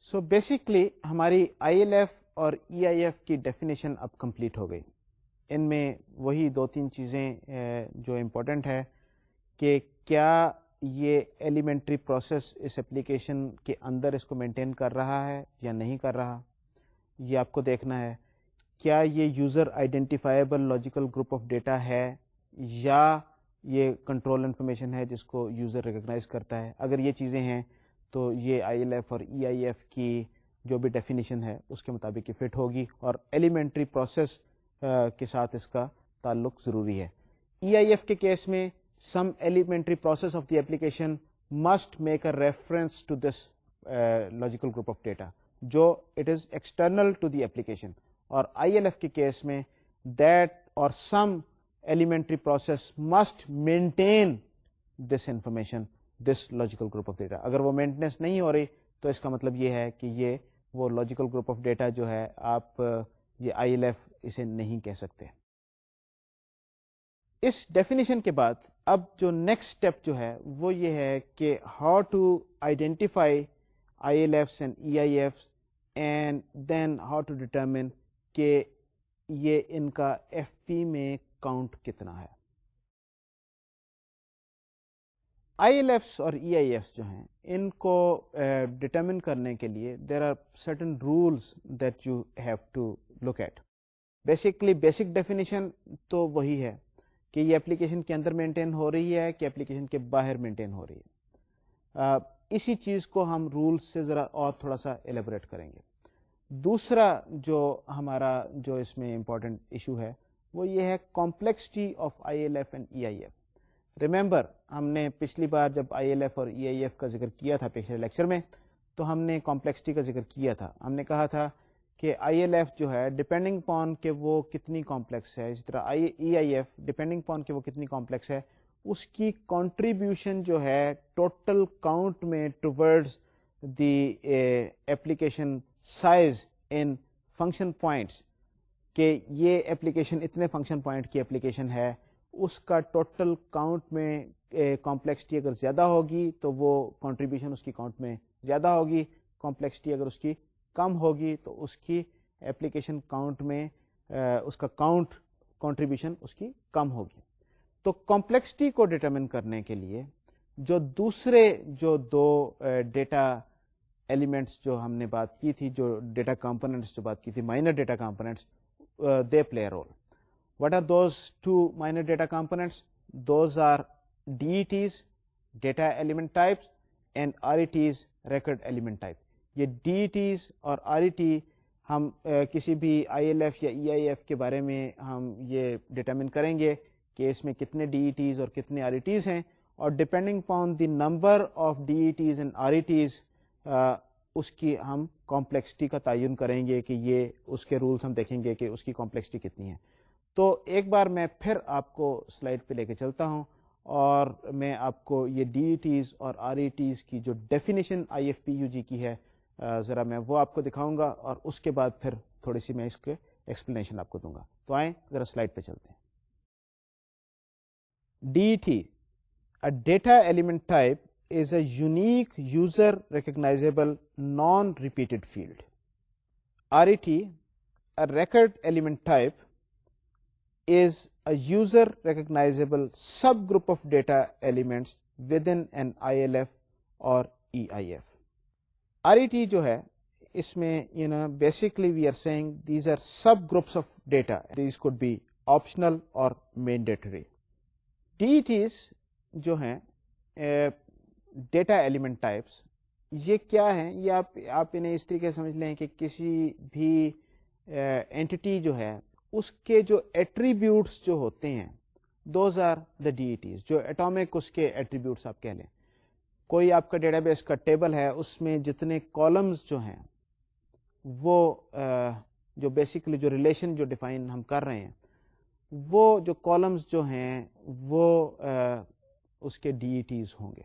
So basically ہماری آئی ایل ایف اور ای آئی ایف کی ڈیفینیشن اب کمپلیٹ ہو گئی. ان میں وہی 2-3 چیزیں جو امپورٹنٹ ہے کہ کیا یہ ایلیمنٹری پروسیس اس ایپلیکیشن کے اندر اس کو مینٹین کر رہا ہے یا نہیں کر رہا، یہ آپ کو دیکھنا ہے. کیا یہ user identifiable logical group of data ہے یا یہ کنٹرول انفارمیشن ہے جس کو یوزر ریکگنائز کرتا ہے. اگر یہ چیزیں ہیں تو یہ آئی ایل ایف اور ای آئی ایف کی جو بھی ڈیفینیشن ہے اس کے مطابق یہ فٹ ہوگی، اور ایلیمنٹری پروسیس کے ساتھ اس کا تعلق ضروری ہے. ای آئی ایف کے کیس میں some elementary process of the application must make a reference to this logical group of data جو it is external to the application. اور ILF کے کیس میں that or some elementary process must maintain this information, this logical group of data. اگر وہ maintenance نہیں ہو رہی تو اس کا مطلب یہ ہے کہ یہ وہ logical group of data جو ہے آپ یہ ILF اسے نہیں کہہ سکتے. اس ڈیفینیشن کے بعد اب جو نیکسٹ اسٹیپ جو ہے وہ یہ ہے کہ how to identify I L Fs and E I Fs and then how to determine کہ یہ ان کا ایف پی میں کاؤنٹ کتنا ہے. آئی ایل ایفس اور ای آئی ایفس جو ہیں ان کو ڈیٹرمن کرنے کے لیے there are certain rules that you have to look at. Basically basic definition تو وہی ہے کہ یہ اپلیکیشن کے اندر مینٹین ہو رہی ہے کہ اپلیکیشن کے باہر مینٹین ہو رہی ہے. اسی چیز کو ہم رولز سے ذرا اور تھوڑا سا ایلیبریٹ کریں گے. دوسرا جو ہمارا جو اس میں امپورٹنٹ ایشو ہے وہ یہ ہے complexity of I L F and E I F. Remember ہم نے پچھلی بار جب آئی ایل ایف اور ای آئی ایف کا ذکر کیا تھا پچھلے لیکچر میں تو ہم نے کمپلیکسٹی کا ذکر کیا تھا. ہم نے کہا تھا کہ آئی ایل ایف جو ہے ڈیپینڈنگ پون کہ وہ کتنی کمپلیکس ہے، اسی طرح ای آئی ایف ڈیپینڈنگ پون کہ وہ کتنی کمپلیکس ہے، اس کی کنٹریبیوشن جو ہے ٹوٹل کاؤنٹ میں towards the application size in function points, کہ یہ ایپلیکیشن اتنے فنکشن پوائنٹ کی ایپلیکیشن ہے، اس کا ٹوٹل کاؤنٹ میں کمپلیکسٹی اگر زیادہ ہوگی تو وہ کنٹریبیوشن اس کی کاؤنٹ میں زیادہ ہوگی، کمپلیکسٹی اگر اس کی کم ہوگی تو اس کی ایپلیکیشن کاؤنٹ میں اس کا کاؤنٹ کنٹریبیوشن اس کی کم ہوگی. تو کمپلیکسٹی کو ڈیٹرمن کرنے کے لیے جو دوسرے جو دو ڈیٹا ایلیمنٹس جو ہم نے بات کی تھی، جو ڈیٹا کمپوننٹس جو بات کی تھی، minor data components, they play a role. What are those two minor data components? Those are DETs, data element types, and RETs, record element type. یہ DETs اور RET ہم کسی بھی آئی ایل ایف یا ای آئی ایف کے بارے میں ہم یہ ڈیٹرمن کریں گے کہ اس میں کتنے DETs اور کتنے RETs ہیں، اور depending upon the number of DETs and RETs اس کی ہم کمپلیکسٹی کا تعین کریں گے کہ یہ اس کے رولز ہم دیکھیں گے کہ اس کی کمپلیکسٹی کتنی ہے. تو ایک بار میں پھر آپ کو سلائڈ پہ لے کے چلتا ہوں اور میں آپ کو یہ ڈی ای ٹیز اور آر ای ٹیز کی جو definition I F P U G کی ہے ذرا میں وہ آپ کو دکھاؤں گا، اور اس کے بعد پھر تھوڑی سی میں اس کے ایکسپلینیشن آپ کو دوں گا. تو آئیں ذرا سلائڈ پہ چلتے ہیں. D E T a data element type is a unique user recognizable non-repeated field. RET, a record element type, is a user recognizable subgroup of data elements within an ILF or EIF. RET جو ہے اس میں basically we are saying these are subgroups of data. These could be optional or mandatory. DETs جو ہیں data element types, یہ کیا ہے؟ یہ آپ انہیں اس طریقے سے سمجھ لیں کہ کسی بھی اینٹی جو ہے اس کے جو ایٹریبیوٹس جو ہوتے ہیں دوز آر دا ڈیٹیز، جو ایٹامک اس کے ایٹریبیوٹس آپ کہہ لیں. کوئی آپ کا ڈیٹا بیس کا ٹیبل ہے، اس میں جتنے کالمز جو ہیں وہ جو بیسیکلی جو ریلیشن جو ڈیفائن ہم کر رہے ہیں وہ جو کالمز جو ہیں وہ اس کے ڈیٹیز ہوں گے.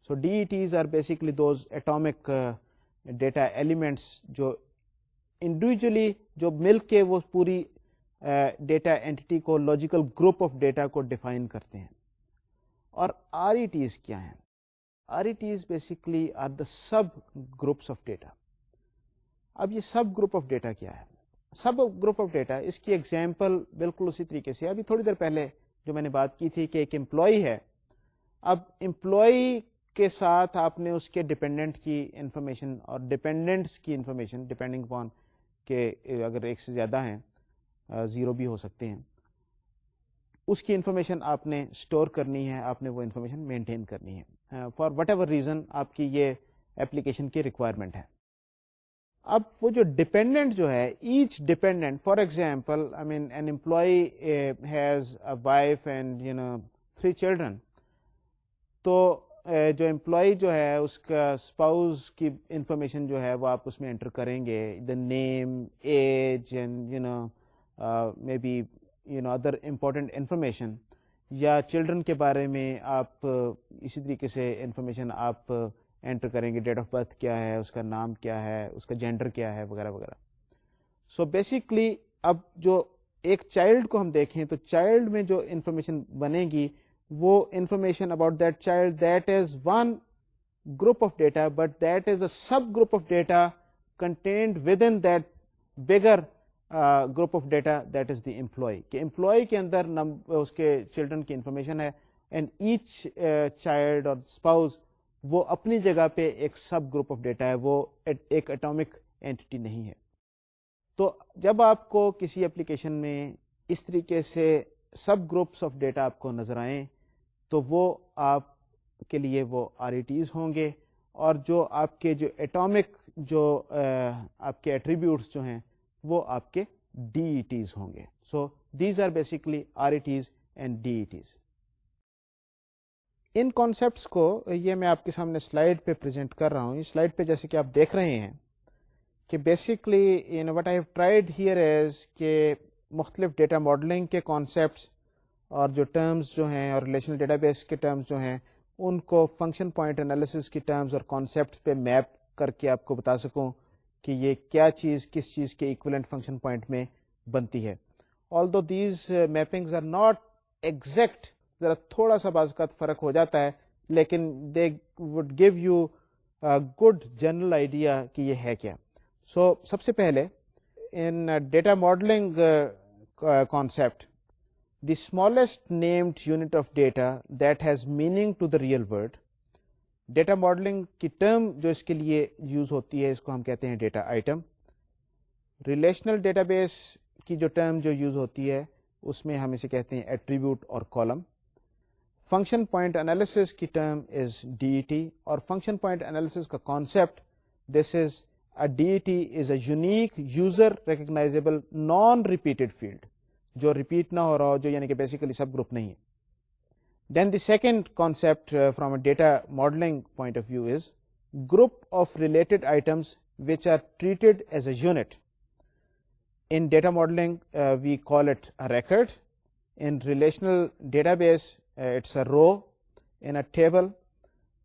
سو DETs are basically those atomic data elements جو انڈیویجلی جو مل کے وہ پوری ڈیٹا اینٹی کو لاجیکل گروپ آف ڈیٹا کو ڈیفائن کرتے ہیں. اور آر ای ٹیز کیا ہیں؟ R E Ts basically are the subgroups of data. اب یہ سب گروپ آف ڈیٹا کیا ہے؟ سب گروپ آف ڈیٹا اس کی ایگزامپل بالکل اسی طریقے سے ابھی تھوڑی دیر پہلے جو میں نے بات کی تھی کہ ایک امپلائی ہے. اب امپلائی کے ساتھ آپ نے اس کے ڈپینڈنٹ کی انفارمیشن اور ڈپینڈنٹس کی انفارمیشن ڈپینڈنگ اپون کہ اگر ایک سے زیادہ ہیں زیرو بھی ہو سکتے ہیں، اس کی انفارمیشن آپ نے اسٹور کرنی ہے، آپ نے وہ انفارمیشن مینٹین کرنی ہے فار وٹ ایور ریزن آپ کی یہ ایپلیکیشن کی ریکوائرمنٹ ہے. اب وہ جو ڈپینڈنٹ جو ہے each dependent for example I mean an employee has a wife and 3 children, تو جو امپلائی جو ہے اس کا اسپاؤز کی انفارمیشن جو ہے وہ آپ اس میں انٹر کریں گے، the name, age and maybe other important information, یا چلڈرن کے بارے میں آپ اسی طریقے سے انفارمیشن آپ انٹر کریں گے، ڈیٹ آف برتھ کیا ہے، اس کا نام کیا ہے، اس کا جینڈر کیا ہے، وغیرہ وغیرہ. سو بیسیکلی اب جو ایک چائلڈ کو ہم دیکھیں تو چائلڈ میں جو انفارمیشن بنے گی وہ information about that child that is one group of data but that is a subgroup of data contained within that bigger group of data that is the employee. کہ employee کے اندر اس کے children کی information ہے and each child اور spouse وہ اپنی جگہ پہ ایک سب گروپ آف ڈیٹا ہے، وہ ایک ایٹامک اینٹی نہیں ہے. تو جب آپ کو کسی ایپلیکیشن میں اس طریقے سے سب گروپس آف ڈیٹا آپ کو نظر آئیں تو وہ آپ کے لیے وہ آر ای ٹیز ہوں گے، اور جو آپ کے جو ایٹامک جو آپ کے ایٹریبیوٹس جو ہیں وہ آپ کے ڈی ای ٹیز ہوں گے. So these are basically R E Ts and D E Ts. ان کانسیپٹس کو یہ میں آپ کے سامنے سلائڈ پہ پریزنٹ کر رہا ہوں. اس سلائڈ پہ جیسے کہ آپ دیکھ رہے ہیں کہ basically what I have tried here is کہ مختلف ڈیٹا ماڈلنگ کے کانسیپٹس اور جو ٹرمز جو ہیں اور ریلیشنل ڈیٹا بیس کے ٹرمز جو ہیں ان کو فنکشن پوائنٹ انالیسس کی ٹرمز اور کانسیپٹس پہ میپ کر کے آپ کو بتا سکوں کہ یہ کیا چیز کس چیز کے ایکویلنٹ فنکشن پوائنٹ میں بنتی ہے. although these mappings are not exact، ذرا تھوڑا سا بعض اوقات فرق ہو جاتا ہے، لیکن they would give you a good general idea کہ یہ ہے کیا. سو سب سے پہلے in data modeling concept the smallest named unit of data that has meaning to the real world. Data modelling کی ٹرم جو اس کے لیے یوز ہوتی ہے اس کو ہم کہتے ہیں data item. Relational data base کی جو ٹرم جو یوز ہوتی ہے اس میں ہم اسے کہتے ہیں ایٹریبیوٹ اور کالم. فنکشن پوائنٹ انالیسس کی term is D E T, اور فنکشن پوائنٹ انالیسس کا concept this is a D E T is a unique user recognisable non repeated field, جو ریپیٹ نہ ہو رہا ہو، جو یعنی کہ بیسیکلی سب گروپ نہیں ہے. Then the second concept from a data modeling point of view is group of related items which are treated as a unit. In data modeling, we call it a record. In relational database, it's a row. In a table,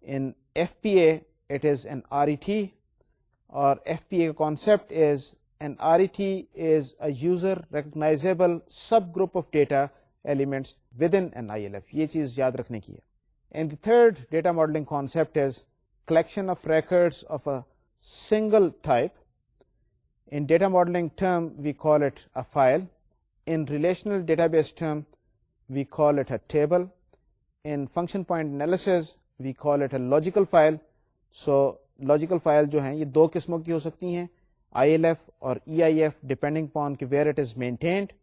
in FPA, it is an RET, or FPA concept is an RET is a user recognizable subgroup of data elements within an ILF. یہ چیز یاد رکھنے کی ہے. And the third data modeling concept is collection of records of a single type. In data modeling term, we call it a file. In relational database term, we call it a table. In function point analysis, we call it a logical file. So logical file جو ہیں یہ دو قسموں کی ہو سکتی ہیں، ILF اور EIF depending upon where it is maintained.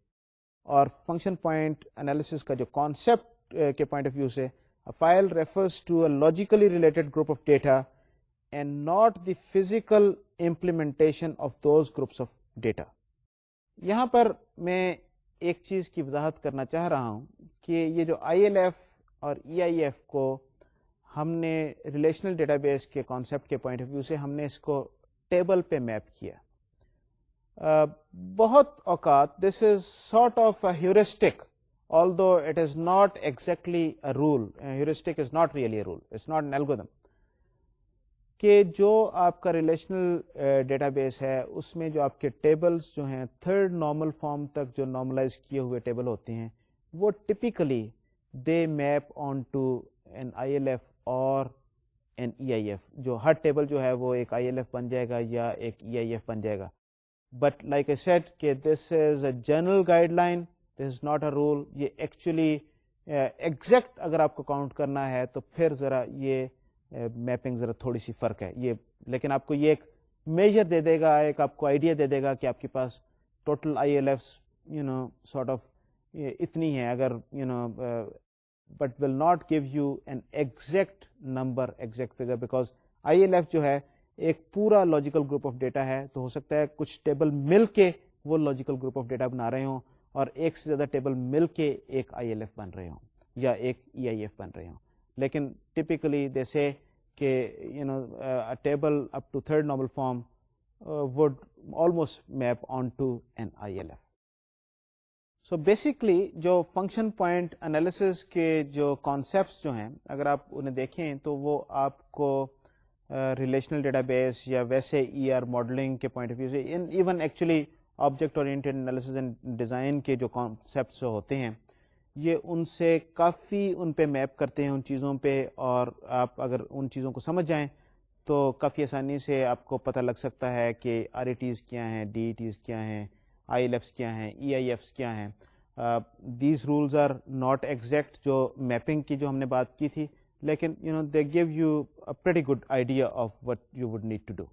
اور function point analysis کا جو کانسیپٹ کے پوائنٹ آف ویو سے file refers to a logically related group of data and not the physical implementation of those groups of data. یہاں پر میں ایک چیز کی وضاحت کرنا چاہ رہا ہوں کہ یہ جو ILF اور EIF کو ہم نے ریلیشنل ڈیٹا بیس کے کانسیپٹ کے پوائنٹ آف ویو سے ہم نے اس کو ٹیبل پہ میپ کیا. بہت اوقات this is sort of a heuristic although it is not exactly a rule. Heuristic is not really a rule, it's not an algorithm. کہ جو آپ کا ریلیشنل ڈیٹا بیس ہے اس میں جو آپ کے ٹیبلز جو ہیں تھرڈ نارمل فارم تک جو نارملائز کیے ہوئے ٹیبل ہوتے ہیں وہ typically they map on to an ILF اور این EIF. جو ہر ٹیبل جو ہے وہ ایک ILF بن جائے گا یا ایک EIF بن جائے گا. بٹ لائک اے سیٹ کہ this is a general guideline, this is not a rule. یہ ایکچولی ایگزیکٹ اگر آپ کو کاؤنٹ کرنا ہے تو پھر ذرا یہ میپنگ ذرا تھوڑی سی فرق ہے یہ, لیکن آپ کو یہ ایک میجر دے دے گا, ایک آپ کو آئیڈیا دے دے گا کہ آپ کے پاس ٹوٹل ILFs سارٹ آف اتنی ہے اگر but will not give you an exact number, exact figure, because ILF جو ہے ایک پورا لاجیکل گروپ آف ڈیٹا ہے. تو ہو سکتا ہے کچھ ٹیبل مل کے وہ لاجیکل گروپ آف ڈیٹا بنا رہے ہوں اور ایک سے زیادہ ٹیبل مل کے ایک ILF بن رہے ہوں یا ایک EIF بن رہے ہوں. لیکن ٹپیکلی دے سے کہ a table up to third normal form would almost map onto an ILF. So basically جو فنکشن پوائنٹ انالیسس کے جو کانسیپٹس جو ہیں اگر آپ انہیں دیکھیں تو وہ آپ کو ریلیشنل ڈیٹا بیس یا ویسے ER ماڈلنگ کے پوائنٹ آف ویو سے even actually object oriented analysis and design کے جو کانسیپٹس ہوتے ہیں یہ ان سے کافی ان پہ میپ کرتے ہیں ان چیزوں پہ, اور آپ اگر ان چیزوں کو سمجھ جائیں تو کافی آسانی سے آپ کو پتہ لگ سکتا ہے کہ RETs کیا ہیں, DETs کیا ہیں, ILFs کیا ہیں, EIFs کیا ہیں. These rules are not exact جو میپنگ کی جو ہم نے بات کی تھی, لیکن they gave you a pretty good idea of what you would need to do.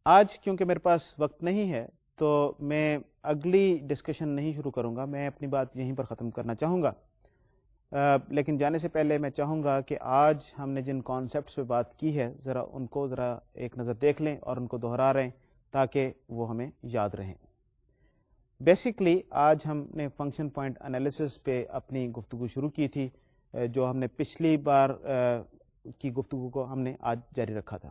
آج کیونکہ میرے پاس وقت نہیں ہے تو میں اگلی ڈسکشن نہیں شروع کروں گا, میں اپنی بات یہیں پر ختم کرنا چاہوں گا. لیکن جانے سے پہلے میں چاہوں گا کہ آج ہم نے جن کانسیپٹس پہ بات کی ہے ذرا ان کو ذرا ایک نظر دیکھ لیں اور ان کو دہرا رہے ہیں تاکہ وہ ہمیں یاد رہیں. بیسکلی آج ہم نے فنکشن پوائنٹ انالیسس پہ اپنی گفتگو شروع کی تھی, جو ہم نے پچھلی بار کی گفتگو کو ہم نے آج جاری رکھا تھا.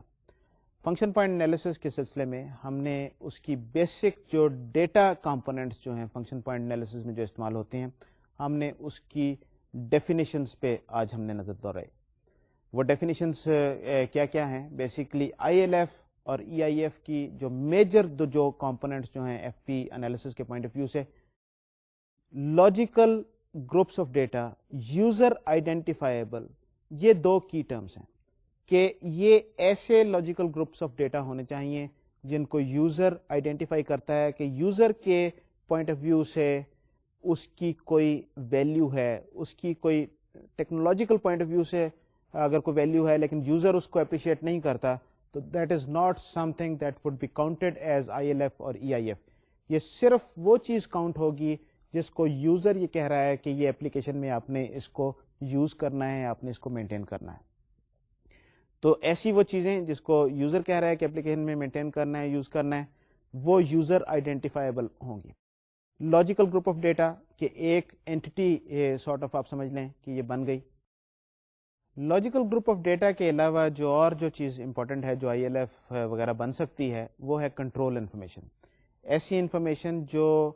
فنکشن پوائنٹ انالیسس کے سلسلے میں ہم نے اس کی بیسک جو ڈیٹا کمپوننٹس جو ہیں فنکشن پوائنٹ انالیسس میں جو استعمال ہوتے ہیں ہم نے اس کی ڈیفینیشنس پہ آج ہم نے نظر دوڑائی. وہ ڈیفینیشنس کیا کیا ہیں؟ بیسکلی ILF اور EIF کی جو میجر جو کمپوننٹس جو ہیں FP انالیسس کے پوائنٹ آف ویو سے, logical groups of data, user identifiable, یہ دو کی ٹرمز ہیں کہ یہ ایسے لاجیکل گروپس آف ڈیٹا ہونے چاہیے جن کو یوزر آئیڈینٹیفائی کرتا ہے کہ یوزر کے پوائنٹ آف ویو سے اس کی کوئی ویلیو ہے, اس کی کوئی ٹیکنالوجیکل پوائنٹ آف ویو سے اگر کوئی ویلیو ہے لیکن یوزر اس کو اپریشیٹ نہیں کرتا تو that is not something that would be counted as ILF اور EIF. یہ صرف وہ چیز کاؤنٹ ہوگی جس کو یوزر یہ کہہ رہا ہے کہ یہ اپلیکیشن میں آپ نے اس کو یوز کرنا ہے, آپ نے اس کو مینٹین کرنا ہے. تو ایسی وہ چیزیں جس کو یوزر کہہ رہا ہے کہ اپلیکیشن میں مینٹین کرنا ہے, یوز کرنا ہے, وہ یوزر آئیڈینٹیفائیبل ہوں گی. لاجیکل گروپ آف ڈیٹا کہ ایک اینٹی سارٹ آف آپ سمجھ لیں کہ یہ بن گئی. لاجیکل گروپ آف ڈیٹا کے علاوہ جو چیز امپورٹنٹ ہے جو ILF وغیرہ بن سکتی ہے وہ ہے کنٹرول انفارمیشن. ایسی انفارمیشن جو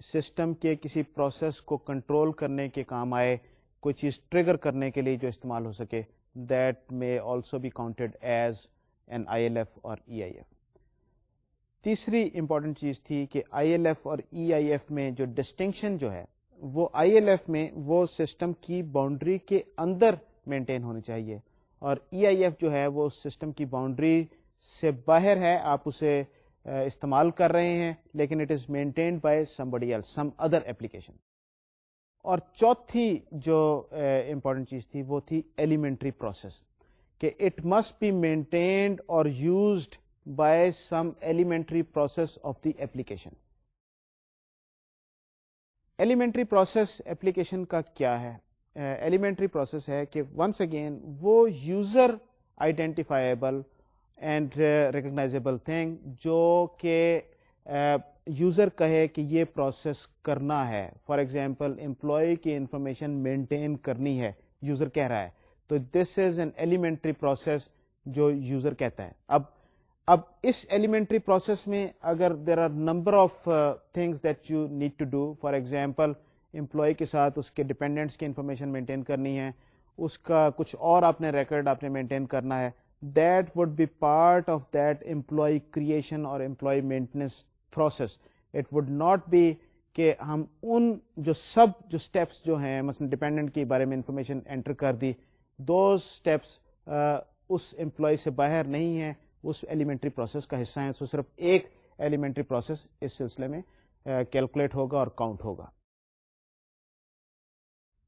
سسٹم کے کسی پروسیس کو کنٹرول کرنے کے کام آئے, کوئی چیز ٹریگر کرنے کے لیے جو استعمال ہو سکے, that may also be counted as an ILF اور EIF. تیسری امپورٹنٹ چیز تھی کہ ILF اور EIF میں جو ڈسٹنکشن جو ہے وہ ILF میں وہ سسٹم کی باؤنڈری کے اندر مینٹین ہونی چاہیے, اور EIF جو ہے وہ سسٹم کی باؤنڈری سے باہر ہے, آپ اسے استعمال کر رہے ہیں لیکن it is maintained by somebody else, some other application. اور چوتھی جو امپورٹنٹ چیز تھی وہ تھی ایلیمنٹری پروسیس کہ اٹ مسٹ بی مینٹینڈ اور used by some elementary process of the application. Elementary process application کا کیا ہے؟ ایلیمنٹری پروسیس ہے کہ ونس اگین وہ user identifiable and recognisable thing جو کہ یوزر کہے کہ یہ پروسیس کرنا ہے. فار ایگزامپل امپلائی کی انفارمیشن مینٹین کرنی ہے, یوزر کہہ رہا ہے, تو دس از این ایلیمنٹری پروسیس جو یوزر کہتا ہے. اب اس ایلیمنٹری پروسیس میں اگر there are number of things that you need to do, for example employee کے ساتھ اس کے ڈپینڈنٹس کی انفارمیشن مینٹین کرنی ہے, اس کا کچھ اور آپ نے ریکارڈ آپ نے مینٹین کرنا ہے, that would be part of that employee creation اور employee maintenance process. It would not be کہ ہم ان جو اسٹیپس جو ہیں مثلا ڈپینڈنٹ کے بارے میں انفارمیشن انٹر کر دی, دوز اسٹیپس اس امپلائی سے باہر نہیں ہیں, اس ایلیمنٹری پروسیس کا حصہ ہیں. سو صرف ایک ایلیمنٹری پروسیس اس سلسلے میں کیلکولیٹ ہوگا اور کاؤنٹ ہوگا.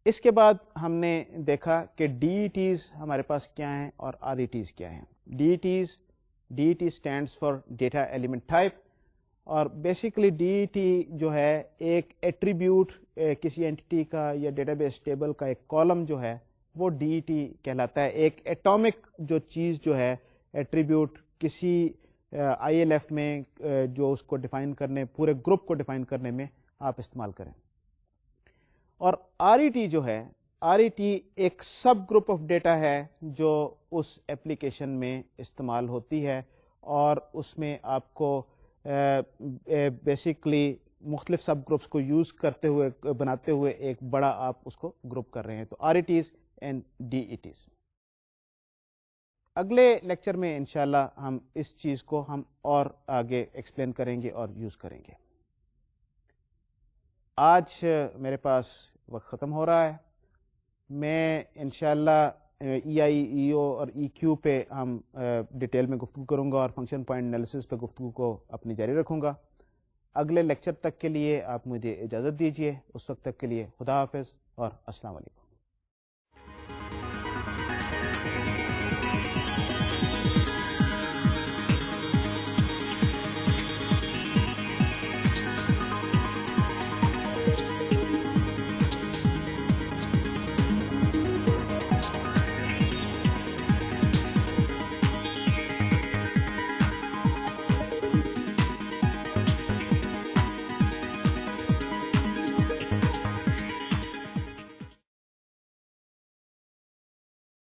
اس کے بعد ہم نے دیکھا کہ ڈی ای ٹیز ہمارے پاس کیا ہیں اور آر ای ٹیز کیا ہیں. D E T stands for data element type, اور بیسیکلی ڈی ای ٹی جو ہے ایک ایٹریبیوٹ کسی اینٹی کا یا ڈیٹا بیس ٹیبل کا ایک کالم جو ہے وہ ڈی ای ٹی کہلاتا ہے. ایک ایٹامک جو چیز جو ہے ایٹریبیوٹ کسی آئی ایل ایف میں جو اس کو ڈیفائن کرنے, پورے گروپ کو ڈیفائن کرنے میں آپ استعمال کریں. اور آر ای ٹی جو ہے, آر ای ٹی ایک سب گروپ آف ڈیٹا ہے جو اس ایپلیکیشن میں استعمال ہوتی ہے, اور اس میں آپ کو بیسیکلی مختلف سب گروپس کو یوز کرتے ہوئے بناتے ہوئے ایک بڑا آپ اس کو گروپ کر رہے ہیں. تو R E Ts and D E Ts. اگلے لیکچر میں انشاءاللہ ہم اس چیز کو ہم اور آگے ایکسپلین کریں گے اور یوز کریں گے. آج میرے پاس وقت ختم ہو رہا ہے. میں انشاءاللہ ای آئی, ای او اور ای کیو پہ ہم ڈیٹیل میں گفتگو کروں گا اور فنکشن پوائنٹ انالیسس پہ گفتگو کو اپنی جاری رکھوں گا. اگلے لیکچر تک کے لیے آپ مجھے اجازت دیجیے. اس وقت تک کے لیے خدا حافظ اور السلام علیکم.